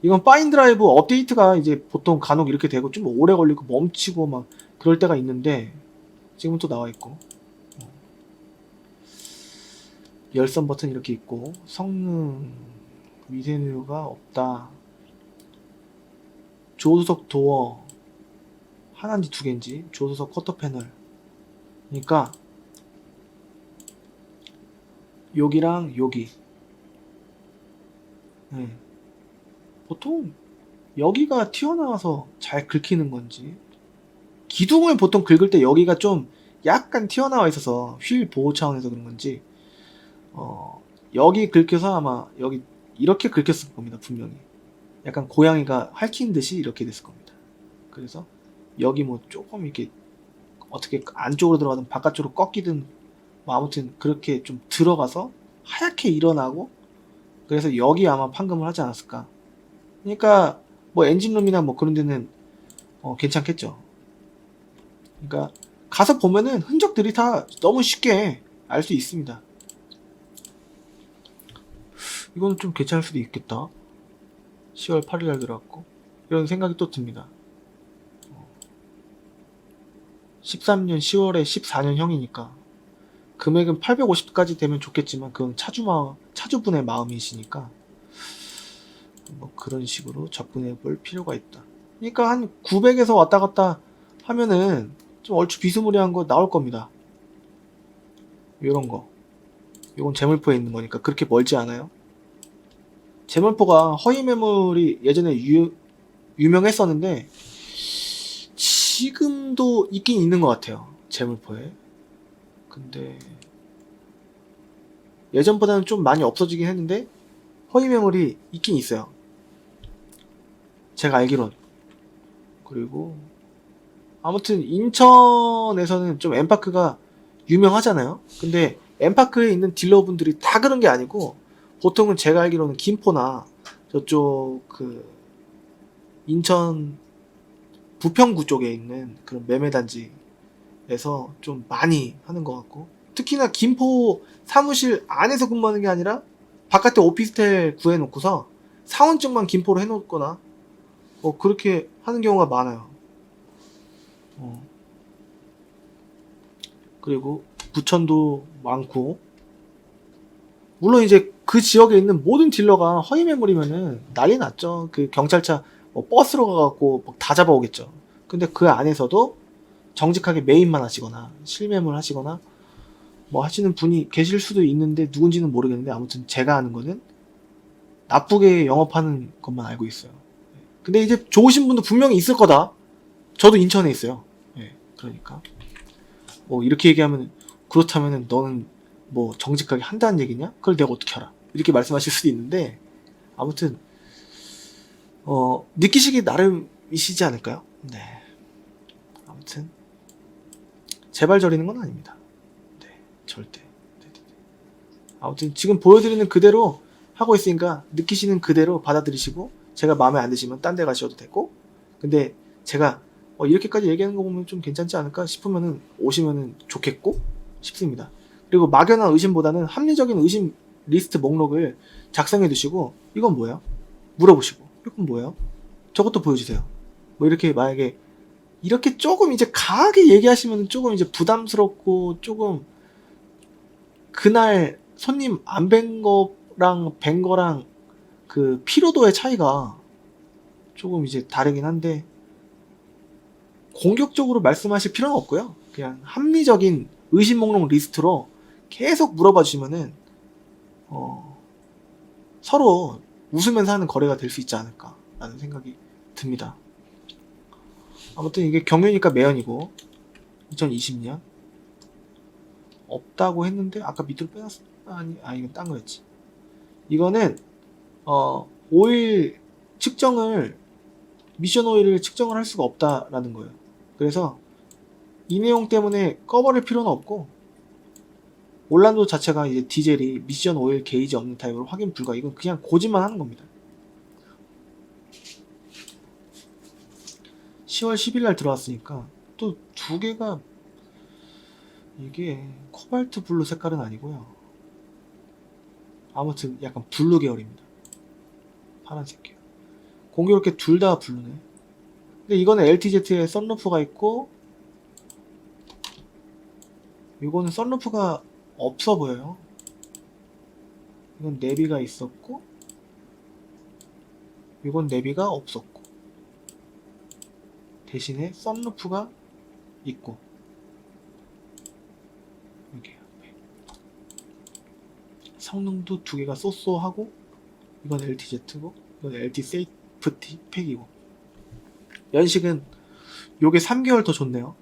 이건 파인드라이브 업데이트가 이제 보통 간혹 이렇게 되고 좀 오래 걸리고 멈추고 막 그럴 때가 있는데 지금은 또 나와 있고 열선 버튼 이렇게 있고 성능 미세누유가 없다. 조수석 도어 하나인지 두 개인지 조수석 커터 패널 그러니까 여기랑 여기 보통 여기가 튀어나와서 잘 긁히는 건지 기둥을 보통 긁을 때 여기가 좀 약간 튀어나와 있어서 휠 보호 차원에서 그런 건지 여기 긁혀서 아마 여기 이렇게 긁혔을 겁니다. 분명히 약간 고양이가 핥힌 듯이 이렇게 됐을 겁니다. 그래서 여기 뭐 조금 이렇게 어떻게 안쪽으로 들어가든 바깥쪽으로 꺾이든 뭐 아무튼 그렇게 좀 들어가서 하얗게 일어나고 그래서 여기 아마 판금을 하지 않았을까. 그러니까 뭐 엔진룸이나 뭐 그런 데는 괜찮겠죠. 그러니까 가서 보면은 흔적들이 다 너무 쉽게 알 수 있습니다. 이거는 좀 괜찮을 수도 있겠다. 10월 8일 날 들어왔고 이런 생각이 또 듭니다. 13년 10월에 14년형이니까 금액은 850까지 되면 좋겠지만 그건 차주분의 마음이시니까 뭐 그런 식으로 접근해 볼 필요가 있다. 그러니까 한 900에서 왔다 갔다 하면은 좀 얼추 비스무리한 거 나올 겁니다. 요런 거. 요건 재물포에 있는 거니까 그렇게 멀지 않아요. 재물포가 허위 매물이 예전에 유명했었는데 지금도 있긴 있는 것 같아요. 재물포에. 근데 예전보다는 좀 많이 없어지긴 했는데 허위 매물이 있긴 있어요. 제가 알기론. 그리고 아무튼 인천에서는 좀 엠파크가 유명하잖아요. 근데 엠파크에 있는 딜러분들이 다 그런 게 아니고 보통은 제가 알기로는 김포나 저쪽 그 인천 부평구 쪽에 있는 그런 매매단지에서 좀 많이 하는 것 같고 특히나 김포 사무실 안에서 근무하는 게 아니라 바깥에 오피스텔 구해놓고서 사원증만 김포로 해놓거나 그렇게 하는 경우가 많아요. 그리고 부천도 많고 물론 이제 그 지역에 있는 모든 딜러가 허위 매물이면은 난리 났죠. 그 경찰차 버스로 가갖고 다 잡아오겠죠. 근데 그 안에서도 정직하게 매입만 하시거나 실매물 하시거나 뭐 하시는 분이 계실 수도 있는데 누군지는 모르겠는데 아무튼 제가 아는 거는 나쁘게 영업하는 것만 알고 있어요. 근데 이제 좋으신 분도 분명히 있을 거다. 저도 인천에 있어요. 그러니까 뭐 이렇게 얘기하면 그렇다면은 너는 뭐 정직하게 한다는 얘기냐? 그걸 내가 어떻게 알아? 이렇게 말씀하실 수도 있는데 아무튼 느끼시기 나름이시지 않을까요? 네. 아무튼 제발 저리는 건 아닙니다. 네, 절대. 아무튼 지금 보여드리는 그대로 하고 있으니까 느끼시는 그대로 받아들이시고 제가 마음에 안 드시면 딴 데 가셔도 되고 근데 제가 이렇게까지 얘기하는 거 보면 좀 괜찮지 않을까 싶으면은 오시면은 좋겠고 싶습니다. 그리고 막연한 의심보다는 합리적인 의심 리스트 목록을 작성해 두시고 이건 뭐예요? 물어보시고 이건 뭐예요? 저것도 보여주세요. 뭐 이렇게 만약에 이렇게 조금 이제 강하게 얘기하시면 조금 이제 부담스럽고 조금 그날 손님 안 뵌 거랑 뵌 거랑 그 피로도의 차이가 조금 이제 다르긴 한데 공격적으로 말씀하실 필요는 없고요. 그냥 합리적인 의심 목록 리스트로 계속 물어봐 주시면은 서로 웃으면서 하는 거래가 될 수 있지 않을까 라는 생각이 듭니다. 아무튼 이게 경유니까 매연이고 2020년 없다고 했는데 아까 밑으로 빼놨어. 이건 딴 거였지. 이거는 오일 측정을 미션 오일을 측정을 할 수가 없다라는 거예요. 그래서 이 내용 때문에 꺼버릴 필요는 없고, 올란도 자체가 이제 디젤이 미션 오일 게이지 없는 타입으로 확인 불가. 이건 그냥 고집만 하는 겁니다. 10월 10일 날 들어왔으니까 또 두 개가, 이게 코발트 블루 색깔은 아니고요. 아무튼 약간 블루 계열입니다. 파란색 계열. 공교롭게 둘 다 블루네. 근데 이거는 LTZ에 썬루프가 있고, 이거는 썬루프가 없어 보여요. 이건 내비가 있었고, 이건 내비가 없었고, 대신에 썬루프가 있고, 이렇게 성능도 두 개가 쏘쏘하고, 이건 LTZ고, 이건 LT 세이프티 팩이고, 연식은 요게 3개월 더 좋네요.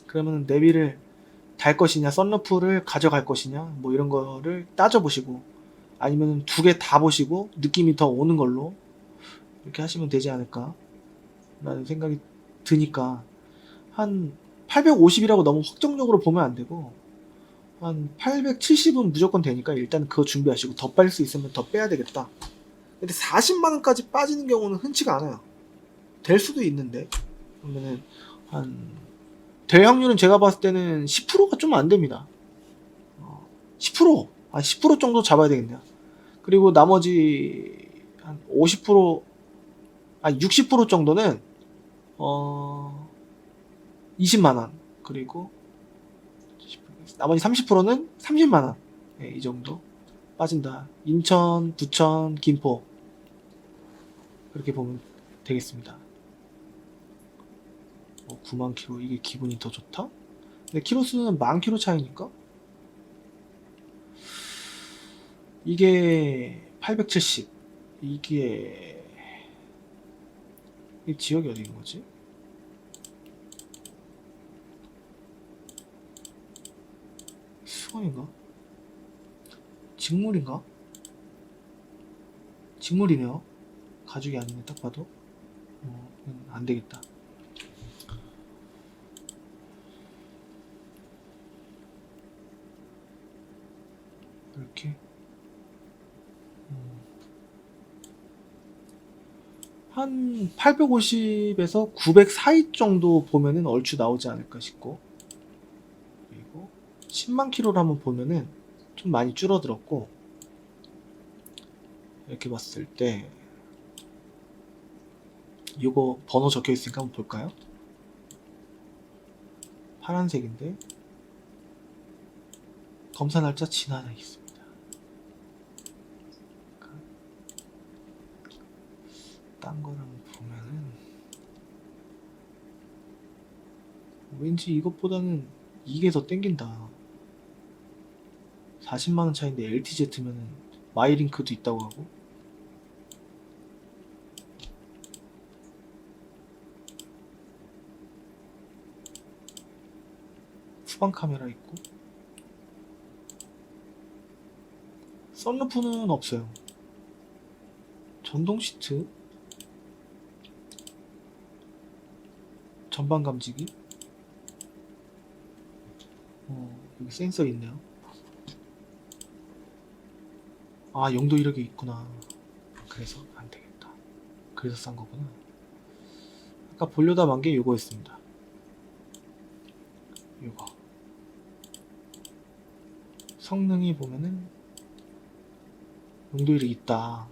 그러면 내비를 달 것이냐, 썬루프를 가져갈 것이냐, 뭐 이런 거를 따져보시고, 아니면 두 개 다 보시고 느낌이 더 오는 걸로 이렇게 하시면 되지 않을까 라는 생각이 드니까, 한 850이라고 너무 확정적으로 보면 안 되고, 한 870은 무조건 되니까 일단 그거 준비하시고, 더 빨 수 있으면 더 빼야 되겠다. 근데 40만원까지 빠지는 경우는 흔치가 않아요. 될 수도 있는데, 그러면은 될 확률은 제가 봤을 때는 10%가 좀 안 됩니다. 10%, 10% 정도 잡아야 되겠네요. 그리고 나머지 한 50%, 60% 정도는 20만원, 그리고 나머지 30%는 30만원, 네, 이 정도 빠진다. 인천, 부천, 김포, 그렇게 보면 되겠습니다. 9만 킬로, 이게 기분이 더 좋다? 근데 키로수는 10,000킬로 차이니까 이게 870, 이게 이 지역이 어디인 거지? 수원인가? 직물인가? 직물이네요. 가죽이 아니네, 딱 봐도. 안 되겠다. 이렇게 한 850에서 900 사이 정도 보면은 얼추 나오지 않을까 싶고, 그리고 10만 킬로를 한번 보면은 좀 많이 줄어들었고, 이렇게 봤을 때 이거 번호 적혀 있으니까 한번 볼까요? 파란색인데 검사 날짜 지나져 있습니다. 딴 거를 보면은 왠지 이것보다는 이게 더 땡긴다. 40만원 차이인데 LTZ면은 마이링크도 있다고 하고, 후방 카메라 있고, 썬루프는 없어요. 전동 시트, 전방 감지기, 여기 센서 있네요. 용도 이렇게 있구나. 그래서 안 되겠다. 그래서 싼 거구나. 아까 보려다 만 게 요거였습니다. 요거. 성능이 보면은 용도 이렇게 있다.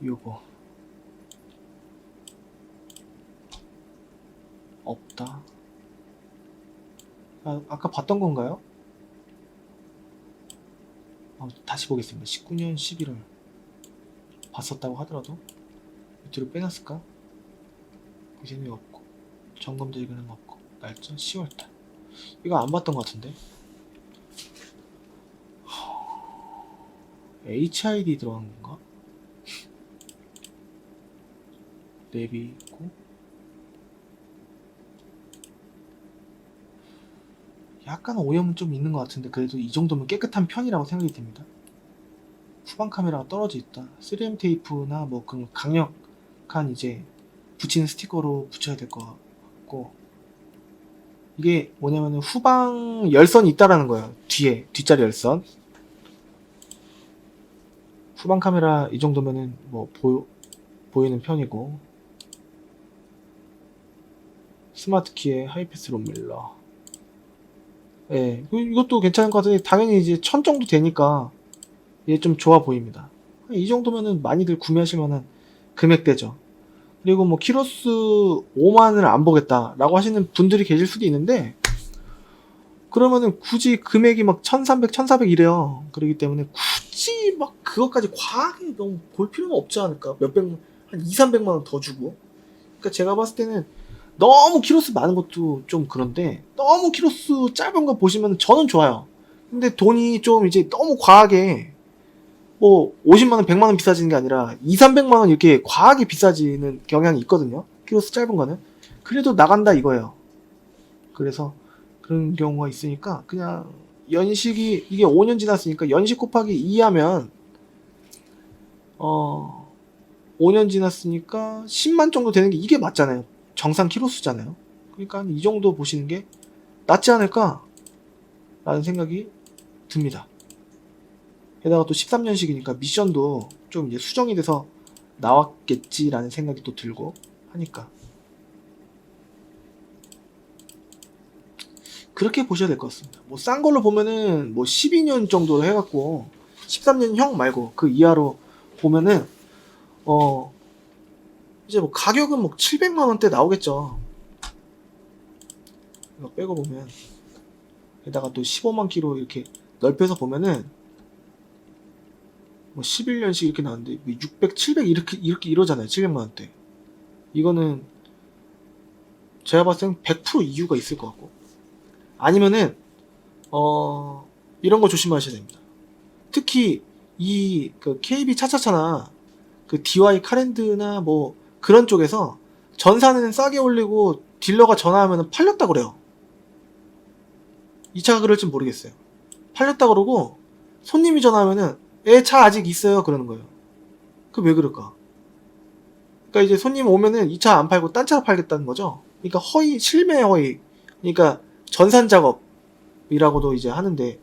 요거. 없다. 아까 봤던 건가요? 다시 보겠습니다. 19년 11월 봤었다고 하더라도 밑으로 빼놨을까? 그 재미가 없고, 점검 대기는 없고, 날짜 10월달. 이거 안 봤던 것 같은데. HID 들어간 건가? 내비 있고, 약간 오염은 좀 있는 것 같은데 그래도 이 정도면 깨끗한 편이라고 생각이 듭니다. 후방 카메라가 떨어져 있다. 3M 테이프나 뭐 그런 강력한 이제 붙이는 스티커로 붙여야 될 것 같고, 이게 뭐냐면은 후방 열선이 있다라는 거예요. 뒤에 뒷자리 열선. 후방 카메라 이 정도면은 뭐 보이는 편이고, 스마트 키에 하이패스 롬밀러. 예, 이것도 괜찮은 것 같은데 당연히 이제 1000 정도 되니까 이게 좀 좋아 보입니다. 이 정도면은 많이들 구매하실 만한 금액대죠. 그리고 뭐 키로수 5만을 안 보겠다라고 하시는 분들이 계실 수도 있는데, 그러면은 굳이 금액이 막 1300, 1400 이래요. 그렇기 때문에 굳이 막 그것까지 과하게 너무 볼 필요는 없지 않을까. 한 2, 300만 원 더 주고. 그러니까 제가 봤을 때는 너무 키로수 많은 것도 좀 그런데, 너무 키로수 짧은 거 보시면 저는 좋아요. 근데 돈이 좀 이제 너무 과하게 뭐 50만원, 100만원 비싸지는 게 아니라 2, 300만원 이렇게 과하게 비싸지는 경향이 있거든요. 키로수 짧은 거는. 그래도 나간다 이거예요. 그래서 그런 경우가 있으니까 그냥 연식이, 이게 5년 지났으니까 연식 곱하기 2 하면 5년 지났으니까 10만 정도 되는 게 이게 맞잖아요. 정상 키로수잖아요. 그러니까 이 정도 보시는 게 낫지 않을까 라는 생각이 듭니다. 게다가 또 13년식이니까 미션도 좀 이제 수정이 돼서 나왔겠지라는 생각이 또 들고 하니까 그렇게 보셔야 될 것 같습니다. 뭐 싼 걸로 보면은 뭐 12년 정도로 해갖고 13년형 말고 그 이하로 보면은 이제 뭐 가격은 뭐 700만 원대 나오겠죠. 이거 빼고 보면, 게다가 또 15만 킬로 이렇게 넓혀서 보면은 뭐 11년씩 이렇게 나왔는데 600, 700 이렇게 이러잖아요. 700만 원대. 이거는 제가 봤을 땐 100% 이유가 있을 것 같고, 아니면은 이런 거 조심하셔야 됩니다. 특히 이 그 KB 차차차나 그 DY 카랜드나 뭐 그런 쪽에서 전산은 싸게 올리고 딜러가 전화하면 팔렸다 그래요. 이 차가 그럴지 모르겠어요. 팔렸다 그러고 손님이 전화하면은 차 아직 있어요 그러는 거예요. 그 왜 그럴까? 그러니까 이제 손님 오면은 이 차 안 팔고 딴 차로 팔겠다는 거죠. 그러니까 실매 허위. 그러니까 전산 작업이라고도 이제 하는데,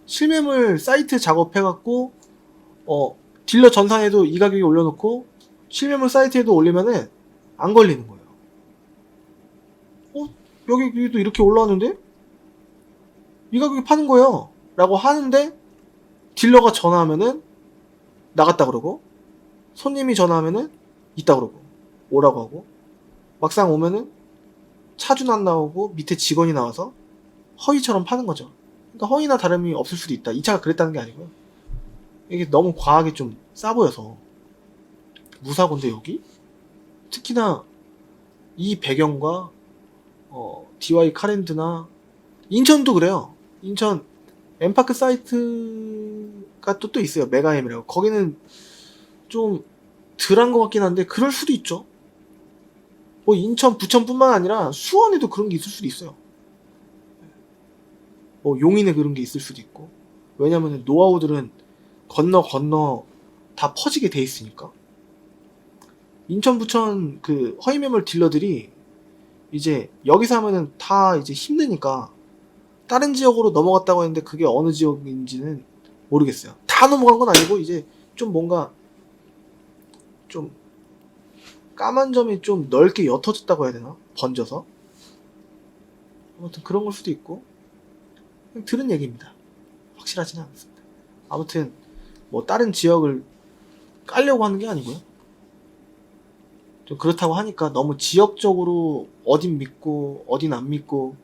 실매물 사이트 작업해갖고 딜러 전산에도 이 가격에 올려놓고 실매물 사이트에도 올리면은 안 걸리는 거예요. 여기도 이렇게 올라왔는데 이 가격에 파는 거예요 라고 하는데, 딜러가 전화하면은 나갔다 그러고, 손님이 전화하면은 있다 그러고 오라고 하고, 막상 오면은 차주는 안 나오고 밑에 직원이 나와서 허위처럼 파는 거죠. 그러니까 허위나 다름이 없을 수도 있다. 이 차가 그랬다는 게 아니고요. 이게 너무 과하게 좀 싸 보여서 무사고인데 여기? 특히나 이 배경과 DY 카랜드나 인천도 그래요. 인천 엠파크 사이트가 또 있어요. 메가엠이라고. 거기는 좀 덜한 것 같긴 한데 그럴 수도 있죠. 뭐 인천, 부천뿐만 아니라 수원에도 그런 게 있을 수도 있어요. 뭐 용인에 그런 게 있을 수도 있고. 왜냐면은 노하우들은 건너 다 퍼지게 돼 있으니까. 인천, 부천 그 허위 매물 딜러들이 이제 여기서 하면은 다 이제 힘드니까 다른 지역으로 넘어갔다고 했는데 그게 어느 지역인지는 모르겠어요. 다 넘어간 건 아니고 이제 좀 뭔가 좀 까만 점이 좀 넓게 옅어졌다고 해야 되나? 번져서. 아무튼 그런 걸 수도 있고, 그냥 들은 얘기입니다. 확실하지는 않습니다. 아무튼 뭐 다른 지역을 깔려고 하는 게 아니고요. 좀 그렇다고 하니까 너무 지역적으로 어딘 믿고 어딘 안 믿고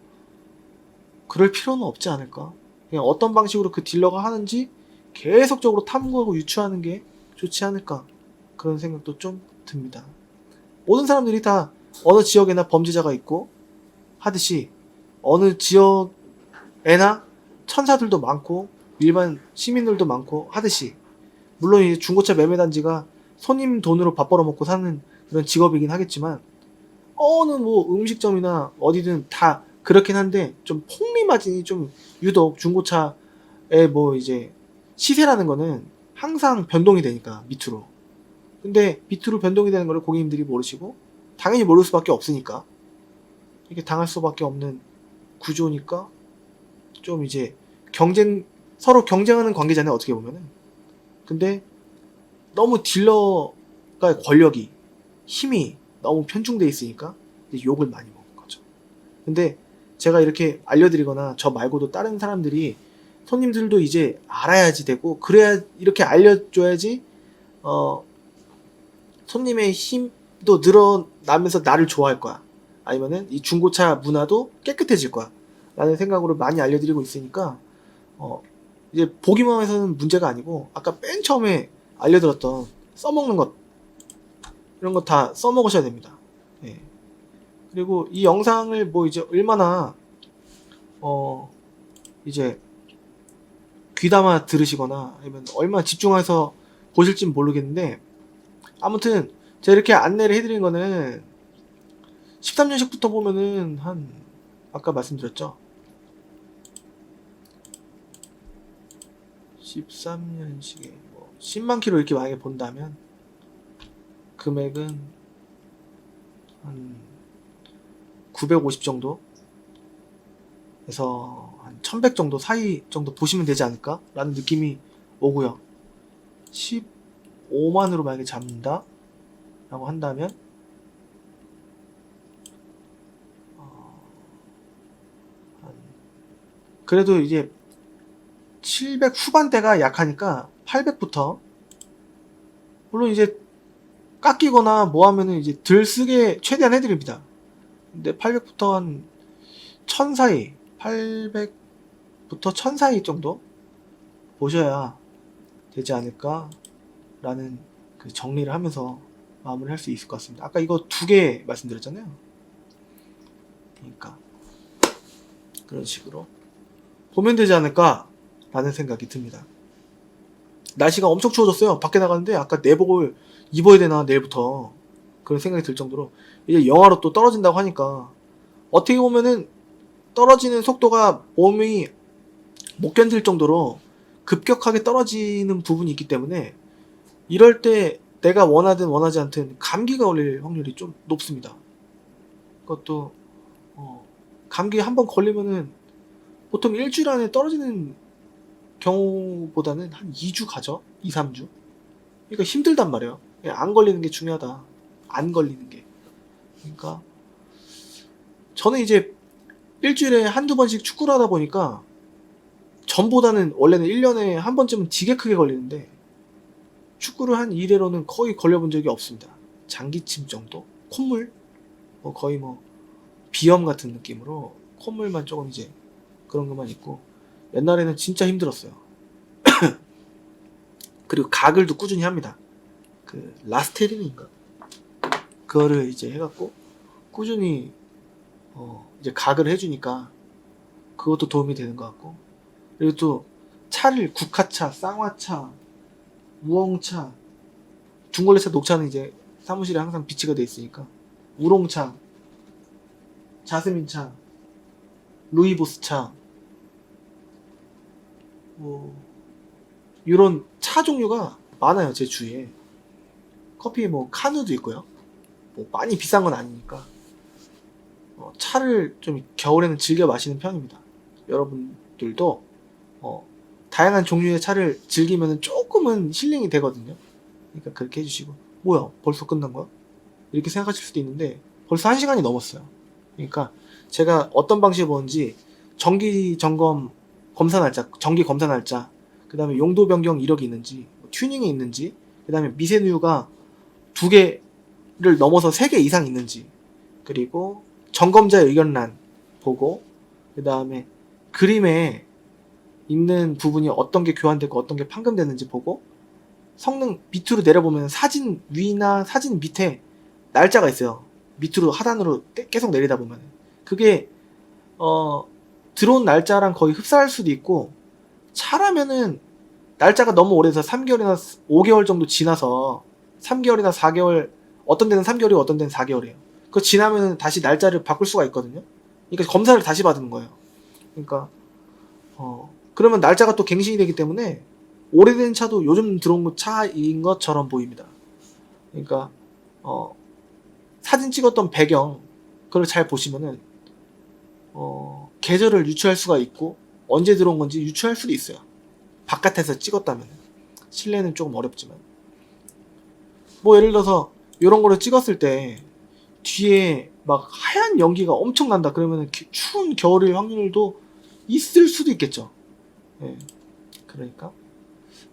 그럴 필요는 없지 않을까. 그냥 어떤 방식으로 그 딜러가 하는지 계속적으로 탐구하고 유추하는 게 좋지 않을까, 그런 생각도 좀 듭니다. 모든 사람들이 다 어느 지역에나 범죄자가 있고 하듯이 어느 지역에나 천사들도 많고 일반 시민들도 많고 하듯이, 물론 이제 중고차 매매단지가 손님 돈으로 밥 벌어먹고 사는 그런 직업이긴 하겠지만, 어느 뭐 음식점이나 어디든 다 그렇긴 한데, 좀 폭리마진이 좀 유독 중고차의 뭐 이제 시세라는 거는 항상 변동이 되니까 밑으로. 근데 밑으로 변동이 되는 거를 고객님들이 모르시고 당연히 모를 수밖에 없으니까 이게 당할 수밖에 없는 구조니까 좀 이제 서로 경쟁하는 관계잖아요, 어떻게 보면은. 근데 너무 딜러가 권력이, 힘이 너무 편중돼 있으니까 이제 욕을 많이 먹는 거죠. 근데 제가 이렇게 알려드리거나 저 말고도 다른 사람들이 손님들도 이제 알아야지 되고, 그래야 이렇게 알려줘야지 손님의 힘도 늘어나면서 나를 좋아할 거야. 아니면은 이 중고차 문화도 깨끗해질 거야 라는 생각으로 많이 알려드리고 있으니까 이제 보기만 해서는 문제가 아니고, 아까 맨 처음에 알려드렸던 써먹는 것, 이런 거 다 써먹으셔야 됩니다. 예. 그리고 이 영상을 뭐 이제 얼마나 이제 귀담아 들으시거나 아니면 얼마나 집중해서 보실진 모르겠는데, 아무튼 제가 이렇게 안내를 해드린 거는 13년식부터 보면은 아까 말씀드렸죠, 13년식에 뭐 10만 킬로 이렇게 만약에 본다면 금액은 한 950 정도 에서 한 1100 정도 사이 정도 보시면 되지 않을까 라는 느낌이 오고요. 15만으로 만약에 잡는다 라고 한다면 그래도 이제 700 후반대가 약하니까 800부터, 물론 이제 깎이거나 뭐 하면은 이제 덜 쓰게 최대한 해드립니다. 근데 800부터 한 1000 사이, 800부터 1000 사이 정도 보셔야 되지 않을까 라는 그 정리를 하면서 마무리를 할 수 있을 것 같습니다. 아까 이거 2개 말씀드렸잖아요. 그러니까 그런 식으로 보면 되지 않을까 라는 생각이 듭니다. 날씨가 엄청 추워졌어요. 밖에 나가는데 아까 내복을 입어야 되나 내일부터, 그런 생각이 들 정도로 이제 영하로 또 떨어진다고 하니까 어떻게 보면은 떨어지는 속도가 몸이 못 견딜 정도로 급격하게 떨어지는 부분이 있기 때문에, 이럴 때 내가 원하든 원하지 않든 감기가 걸릴 확률이 좀 높습니다. 그것도 감기 한번 걸리면은 보통 일주일 안에 떨어지는 경우보다는 한 2주 가죠. 2, 3주. 그러니까 힘들단 말이에요. 안 걸리는 게 중요하다. 안 걸리는 게. 그러니까 저는 이제 일주일에 한두 번씩 축구를 하다 보니까 전보다는 원래는 1년에 한 번쯤은 되게 크게 걸리는데, 축구를 한 이래로는 거의 걸려본 적이 없습니다. 장기침 정도? 콧물? 거의 비염 같은 느낌으로 콧물만 조금 이제 그런 것만 있고, 옛날에는 진짜 힘들었어요. 그리고 가글도 꾸준히 합니다. 그 라스테린인가? 그거를 이제 해갖고 꾸준히 이제 가글을 해주니까 그것도 도움이 되는 것 같고, 그리고 또 차를 국화차, 쌍화차, 우엉차, 중걸레차, 녹차는 이제 사무실에 항상 비치가 돼 있으니까 우롱차, 자스민차, 루이보스차, 뭐 이런 차 종류가 많아요. 제 주위에. 커피 카누도 있고요. 많이 비싼 건 아니니까 차를 좀 겨울에는 즐겨 마시는 편입니다. 여러분들도 다양한 종류의 차를 즐기면 조금은 힐링이 되거든요. 그러니까 그렇게 해주시고, 뭐야 벌써 끝난 거야? 이렇게 생각하실 수도 있는데 벌써 1시간이 넘었어요. 그러니까 제가 어떤 방식을 보는지, 정기 점검 검사 날짜, 정기 검사 날짜, 그 다음에 용도 변경 이력이 있는지, 튜닝이 있는지, 그 다음에 미세누유가 2개를 넘어서 3개 이상 있는지, 그리고 점검자의 의견란 보고, 그 다음에 그림에 있는 부분이 어떤 게 교환되고 어떤 게 판금됐는지 보고, 성능 밑으로 내려보면 사진 위나 사진 밑에 날짜가 있어요. 밑으로 하단으로 계속 내리다 보면 그게 들어온 날짜랑 거의 흡사할 수도 있고, 차라면은 날짜가 너무 오래돼서 3개월이나 5개월 정도 지나서 3개월이나 4개월, 어떤 데는 3개월이고 어떤 데는 4개월이에요. 그거 지나면은 다시 날짜를 바꿀 수가 있거든요. 그러니까 검사를 다시 받는 거예요. 그러니까 그러면 날짜가 또 갱신이 되기 때문에 오래된 차도 요즘 들어온 차인 것처럼 보입니다. 그러니까 사진 찍었던 배경 그걸 잘 보시면은 계절을 유추할 수가 있고 언제 들어온 건지 유추할 수도 있어요. 바깥에서 찍었다면. 실내는 조금 어렵지만. 뭐 예를 들어서 이런 거를 찍었을 때 뒤에 막 하얀 연기가 엄청 난다 그러면 추운 겨울일 확률도 있을 수도 있겠죠. 예. 그러니까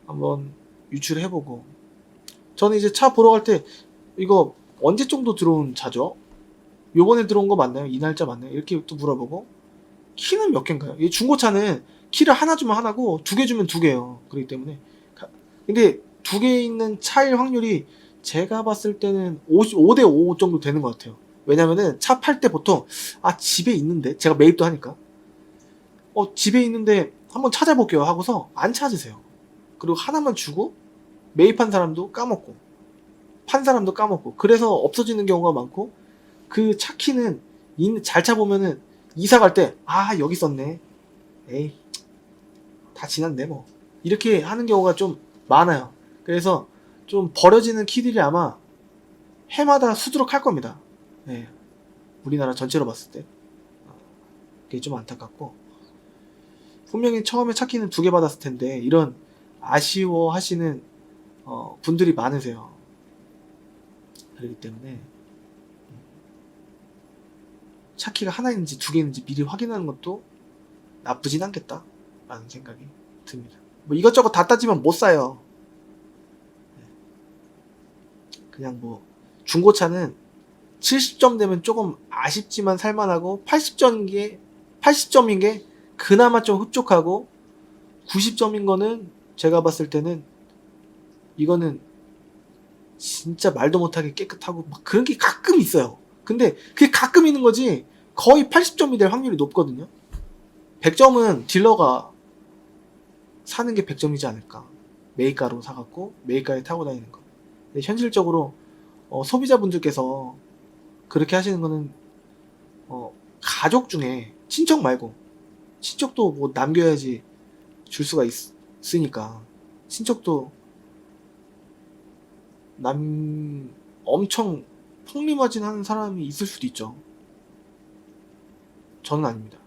한번 유추를 해보고. 저는 이제 차 보러 갈 때 이거 언제 정도 들어온 차죠? 요번에 들어온 거 맞나요? 이 날짜 맞나요? 이렇게 또 물어보고. 키는 몇 개인가요? 이 중고차는 키를 하나 주면 하나고 두 개 주면 두 개예요. 그렇기 때문에. 근데 두 개 있는 차일 확률이 제가 봤을 때는 5대 5 정도 되는 것 같아요. 왜냐면은 차 팔 때 보통 집에 있는데 제가 매입도 하니까 집에 있는데 한번 찾아볼게요 하고서 안 찾으세요. 그리고 하나만 주고 매입한 사람도 까먹고 판 사람도 까먹고 그래서 없어지는 경우가 많고 그 차 키는 잘 차보면은 이사 갈 때 여기 있었네. 에이 다 지났네 뭐 이렇게 하는 경우가 좀 많아요. 그래서 좀 버려지는 키들이 아마 해마다 수두룩할 겁니다. 네. 우리나라 전체로 봤을 때 그게 좀 안타깝고 분명히 처음에 차 키는 2개 받았을 텐데 이런 아쉬워하시는 분들이 많으세요. 그렇기 때문에 차 키가 하나 있는지 2개 있는지 미리 확인하는 것도 나쁘진 않겠다 라는 생각이 듭니다. 뭐 이것저것 다 따지면 못 사요. 그냥 뭐 중고차는 70점 되면 조금 아쉽지만 살만하고 80점인 게 그나마 좀 흡족하고 90점인 거는 제가 봤을 때는 이거는 진짜 말도 못하게 깨끗하고 막 그런 게 가끔 있어요. 근데 그게 가끔 있는 거지 거의 80점이 될 확률이 높거든요. 100점은 딜러가 사는 게 100점이지 않을까. 매입가로 사갖고 매입가에 타고 다니는 거. 근데 현실적으로 소비자분들께서 그렇게 하시는 거는 가족 중에 친척 말고 친척도 뭐 남겨야지 줄 수가 있으니까 친척도 엄청 폭리마진하는 사람이 있을 수도 있죠. 저는 아닙니다.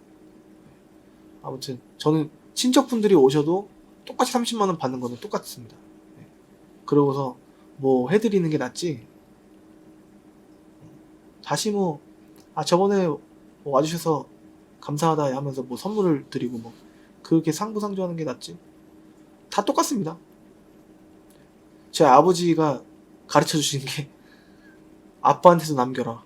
아무튼 저는 친척분들이 오셔도 똑같이 30만원 받는 거는 똑같습니다. 그러고서 뭐 해드리는 게 낫지 다시 저번에 와주셔서 감사하다 하면서 뭐 선물을 드리고 뭐 그렇게 상부상조하는 게 낫지. 다 똑같습니다. 제 아버지가 가르쳐 주신 게 아빠한테도 남겨라.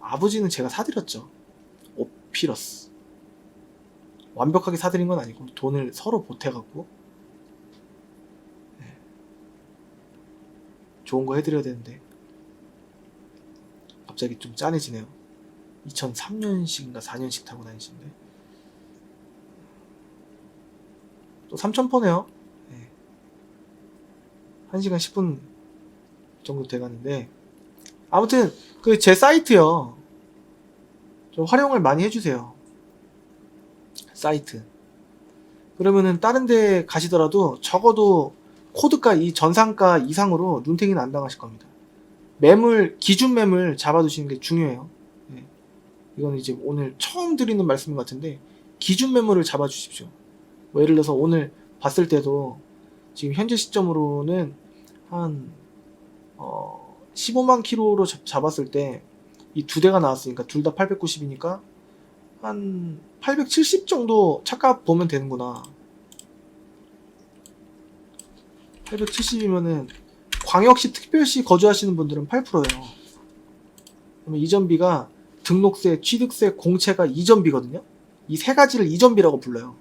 아버지는 제가 사드렸죠. 오피러스. 완벽하게 사드린 건 아니고 돈을 서로 보태갖고 좋은 거 해드려야 되는데 갑자기 좀 짠해지네요. 2003년식인가 4년식 타고 다니시는데 또 3,000포네요. 1시간 10분 정도 돼가는데 아무튼 그 제 사이트요 좀 활용을 많이 해주세요. 사이트 그러면은 다른 데 가시더라도 적어도 코드가 이 전상가 이상으로 눈탱이는 안 당하실 겁니다. 기준 매물 잡아두시는 게 중요해요. 이건 이제 오늘 처음 드리는 말씀 같은데 기준 매물을 잡아주십시오. 뭐 예를 들어서 오늘 봤을 때도 지금 현재 시점으로는 한 15만 킬로로 잡았을 때 이 2대가 나왔으니까 둘 다 890이니까 한 870 정도 차값 보면 되는구나. 870이면은 광역시 특별시 거주하시는 분들은 8%예요. 그러면 이전비가 등록세, 취득세, 공채가 이전비거든요. 이 세 가지를 이전비라고 불러요.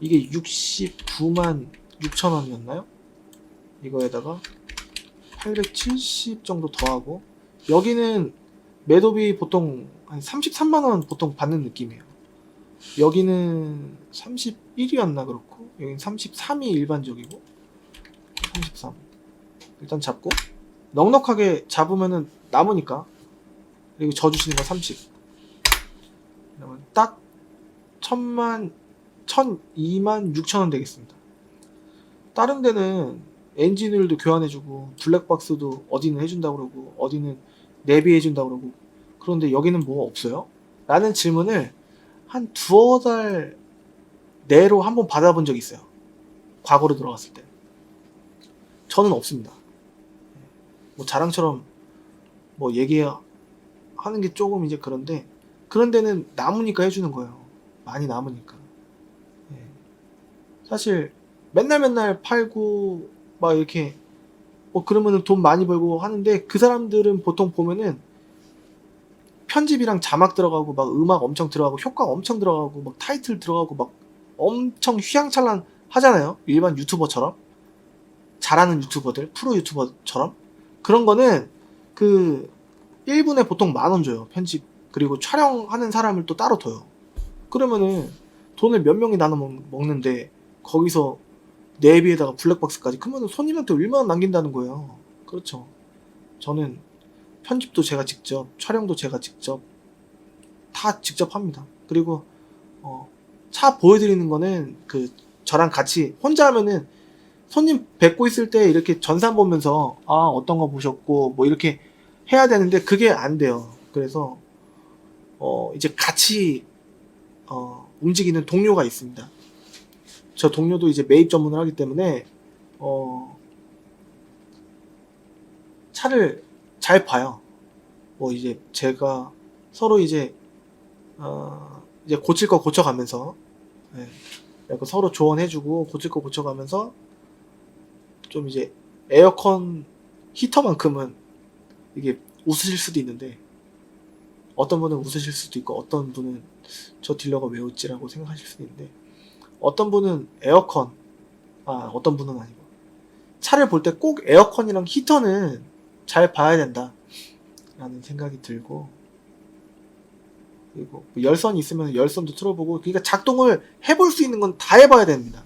이게 69만 6천 원이었나요? 이거에다가 870 정도 더하고 여기는 매도비 보통 한 33만원 보통 받는 느낌이에요. 여기는 31이었나 그렇고 여기는 33이 일반적이고 33 일단 잡고 넉넉하게 잡으면은 남으니까 그리고 져주시는 거 30 그러면 딱 1000만, 1002만 6천원 되겠습니다. 다른 데는 엔진오일도 교환해주고 블랙박스도 어디는 해준다고 그러고 어디는 내비해준다고 그러고, 그런데 여기는 뭐 없어요? 라는 질문을 한 두어 달 내로 한번 받아본 적이 있어요. 과거로 들어갔을 때. 저는 없습니다. 뭐 자랑처럼 뭐 얘기하는 게 조금 이제 그런데, 그런 데는 남으니까 해주는 거예요. 많이 남으니까. 예. 사실 맨날 팔고 막 이렇게 뭐 그러면은 돈 많이 벌고 하는데, 그 사람들은 보통 보면은 편집이랑 자막 들어가고 막 음악 엄청 들어가고 효과 엄청 들어가고 막 타이틀 들어가고 막 엄청 휘황찬란 하잖아요. 일반 유튜버처럼. 잘하는 유튜버들, 프로 유튜버처럼. 그런 거는 그 1분에 보통 10,000원 줘요. 편집. 그리고 촬영하는 사람을 또 따로 둬요. 그러면은 돈을 몇 명이 나눠 먹는데 거기서 내비에다가 블랙박스까지, 그러면 손님한테 얼마나 남긴다는 거예요. 그렇죠. 저는 편집도 제가 직접, 촬영도 제가 직접 다 직접 합니다. 그리고 차 보여드리는 거는 그 저랑 같이 혼자 하면은 손님 뵙고 있을 때 이렇게 전산 보면서 어떤 거 보셨고 뭐 이렇게 해야 되는데 그게 안 돼요. 그래서 이제 같이 움직이는 동료가 있습니다. 저 동료도 이제 매입 전문을 하기 때문에 차를 잘 봐요. 뭐 이제 제가 서로 이제 이제 고칠 거 고쳐가면서, 예, 약간 서로 조언해주고 고칠 거 고쳐가면서 좀 이제 에어컨 히터만큼은 이게 웃으실 수도 있는데, 어떤 분은 웃으실 수도 있고 어떤 분은 저 딜러가 왜 웃지라고 생각하실 수도 있는데, 어떤 분은 에어컨, 어떤 분은 아니고 차를 볼 때 꼭 에어컨이랑 히터는 잘 봐야 된다 라는 생각이 들고, 그리고 뭐 열선이 있으면 열선도 틀어보고, 그러니까 작동을 해볼 수 있는 건 다 해봐야 됩니다.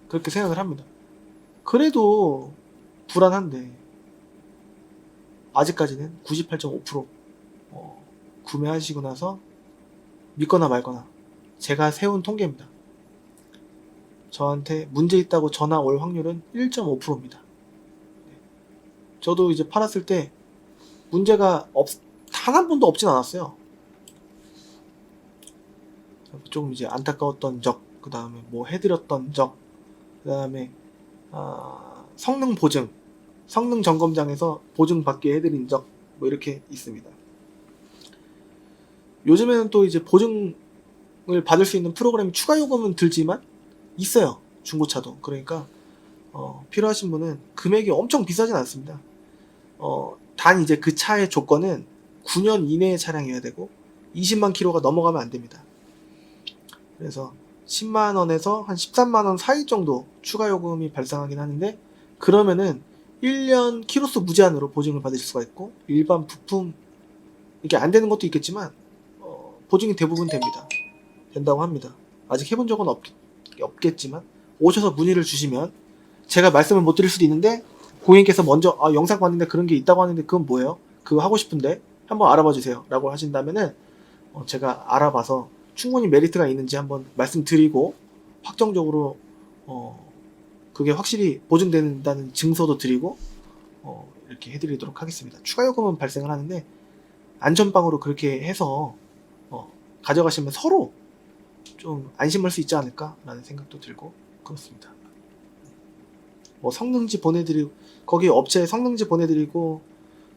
그렇게 생각을 합니다. 그래도 불안한데 아직까지는 98.5% 구매하시고 나서 믿거나 말거나, 제가 세운 통계입니다. 저한테 문제 있다고 전화 올 확률은 1.5%입니다. 저도 이제 팔았을 때 문제가 단 한 번도 없진 않았어요. 조금 이제 안타까웠던 적, 그 다음에 뭐 해드렸던 적, 그 다음에 성능 보증, 성능 점검장에서 보증 받게 해드린 적, 뭐 이렇게 있습니다. 요즘에는 또 이제 보증을 받을 수 있는 프로그램이 추가 요금은 들지만 있어요. 중고차도. 그러니까 필요하신 분은 금액이 엄청 비싸진 않습니다. 단 이제 그 차의 조건은 9년 이내의 차량이어야 되고 20만 킬로가 넘어가면 안 됩니다. 그래서 10만 원에서 한 13만 원 사이 정도 추가 요금이 발생하긴 하는데, 그러면은 1년 키로수 무제한으로 보증을 받으실 수가 있고, 일반 부품 이게 안 되는 것도 있겠지만 보증이 대부분 됩니다. 된다고 합니다. 아직 해본 적은 없겠지만 오셔서 문의를 주시면 제가 말씀을 못 드릴 수도 있는데, 고객님께서 먼저 영상 봤는데 그런 게 있다고 하는데 그건 뭐예요? 그거 하고 싶은데 한번 알아봐 주세요 라고 하신다면은 제가 알아봐서 충분히 메리트가 있는지 한번 말씀드리고, 확정적으로 그게 확실히 보증된다는 증서도 드리고 이렇게 해드리도록 하겠습니다. 추가 요금은 발생을 하는데 안전빵으로 그렇게 해서 가져가시면 서로 좀 안심할 수 있지 않을까 라는 생각도 들고 그렇습니다. 뭐 성능지 보내드리고, 거기 업체에 성능지 보내드리고,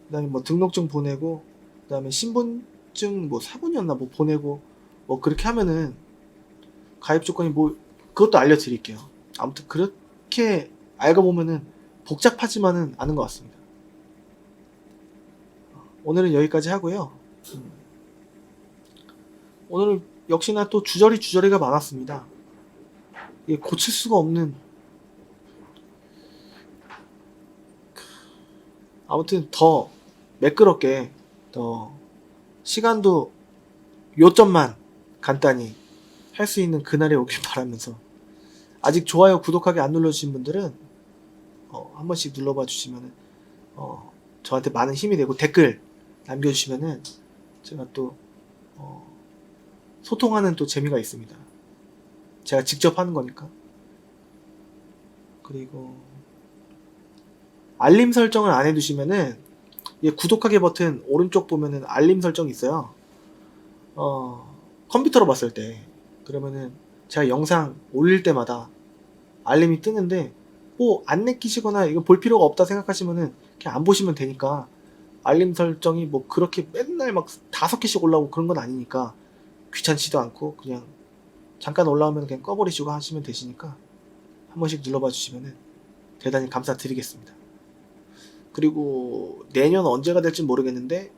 그 다음에 뭐 등록증 보내고, 그 다음에 신분증 뭐 사본이었나 뭐 보내고, 뭐 그렇게 하면은 가입 조건이 뭐 그것도 알려드릴게요. 아무튼 그렇게 알고 보면은 복잡하지만은 않은 것 같습니다. 오늘은 여기까지 하고요. 오늘은 역시나 또 주저리가 많았습니다. 이게 고칠 수가 없는, 아무튼 더 매끄럽게, 더 시간도 요점만 간단히 할 수 있는 그날이 오길 바라면서, 아직 좋아요 구독하기 안 눌러주신 분들은 한 번씩 눌러봐 주시면은 저한테 많은 힘이 되고, 댓글 남겨주시면은 제가 또 소통하는 또 재미가 있습니다. 제가 직접 하는 거니까. 그리고 알림 설정을 안 해두시면은 구독하기 버튼 오른쪽 보면은 알림 설정이 있어요. 컴퓨터로 봤을 때 그러면은 제가 영상 올릴 때마다 알림이 뜨는데 뭐 안 내키시거나 이거 볼 필요가 없다 생각하시면은 그냥 안 보시면 되니까, 알림 설정이 뭐 그렇게 맨날 막 5개씩 올라오고 그런 건 아니니까 귀찮지도 않고 그냥 잠깐 올라오면 그냥 꺼버리시고 하시면 되시니까 한 번씩 눌러봐 주시면은 대단히 감사드리겠습니다. 그리고 내년 언제가 될지 모르겠는데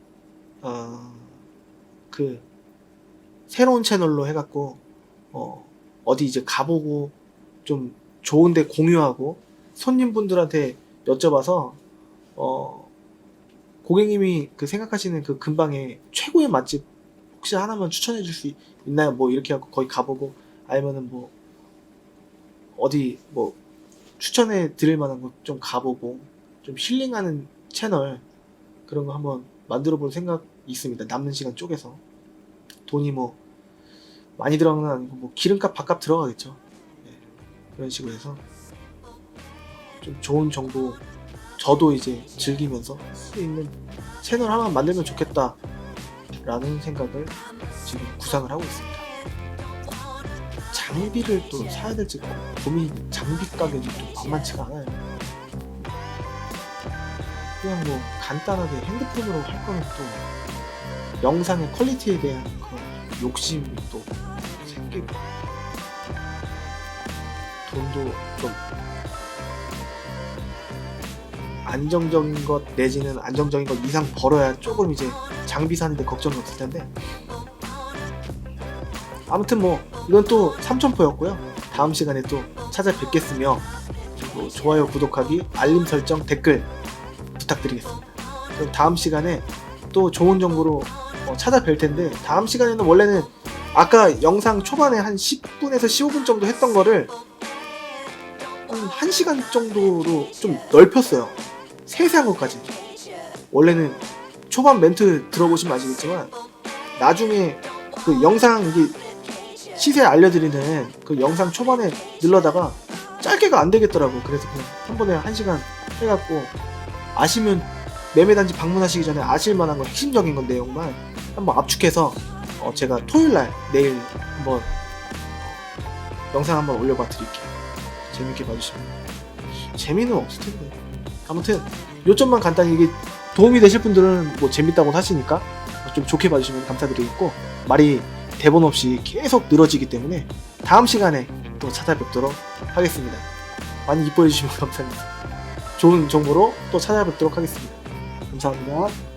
그 새로운 채널로 해갖고 어디 이제 가보고 좀 좋은데 공유하고 손님분들한테 여쭤봐서 고객님이 그 생각하시는 그 근방에 최고의 맛집 혹시 하나만 추천해 줄 수 있나요? 뭐 이렇게 하고 거기 가보고, 아니면은 뭐 어디 뭐 추천해 드릴 만한 곳 좀 가보고 좀 힐링하는 채널, 그런 거 한번 만들어 볼 생각이 있습니다. 남는 시간 쪼개서. 돈이 뭐 많이 들어가는 건 아니고 뭐 기름값 밥값 들어가겠죠. 네, 그런 식으로 해서 좀 좋은 정보 저도 이제 즐기면서 할 수 있는 채널 하나 만들면 좋겠다 라는 생각을 지금 구상을 하고 있습니다. 장비를 또 사야 될지 고민, 장비 가격이 또 만만치가 않아요. 그냥 뭐 간단하게 핸드폰으로 할 거면 또 영상의 퀄리티에 대한 그런 욕심이 또 생기고, 돈도 좀 안정적인 것 내지는 안정적인 것 이상 벌어야 조금 이제 장비 사는데 걱정이 없을 텐데, 아무튼 뭐 이건 또 삼천포였고요. 다음 시간에 또 찾아뵙겠으며, 그리고 좋아요, 구독하기, 알림 설정, 댓글 부탁드리겠습니다. 그럼 다음 시간에 또 좋은 정보로 찾아뵐 텐데, 다음 시간에는 원래는 아까 영상 초반에 한 10분에서 15분 정도 했던 거를 한 1시간 정도로 좀 넓혔어요. 세세한 것까지. 원래는 초반 멘트 들어보시면 아시겠지만 나중에 그 영상 이게 시세 알려드리는 그 영상 초반에 늘러다가 짧게가 안 되겠더라고요. 그래서 그냥 한 번에 1시간 해갖고, 아시면 매매단지 방문하시기 전에 아실만한 거, 핵심적인 건 내용만 한번 압축해서 제가 토요일날 내일 한번 영상 한번 올려봐 드릴게요. 재밌게 봐주시면. 재미는 없을 텐데. 아무튼 요점만 간단히, 이게 도움이 되실 분들은 뭐 재밌다고 하시니까 좀 좋게 봐주시면 감사드리겠고, 말이 대본 없이 계속 늘어지기 때문에 다음 시간에 또 찾아뵙도록 하겠습니다. 많이 이뻐해 주시면 감사합니다. 좋은 정보로 또 찾아뵙도록 하겠습니다. 감사합니다.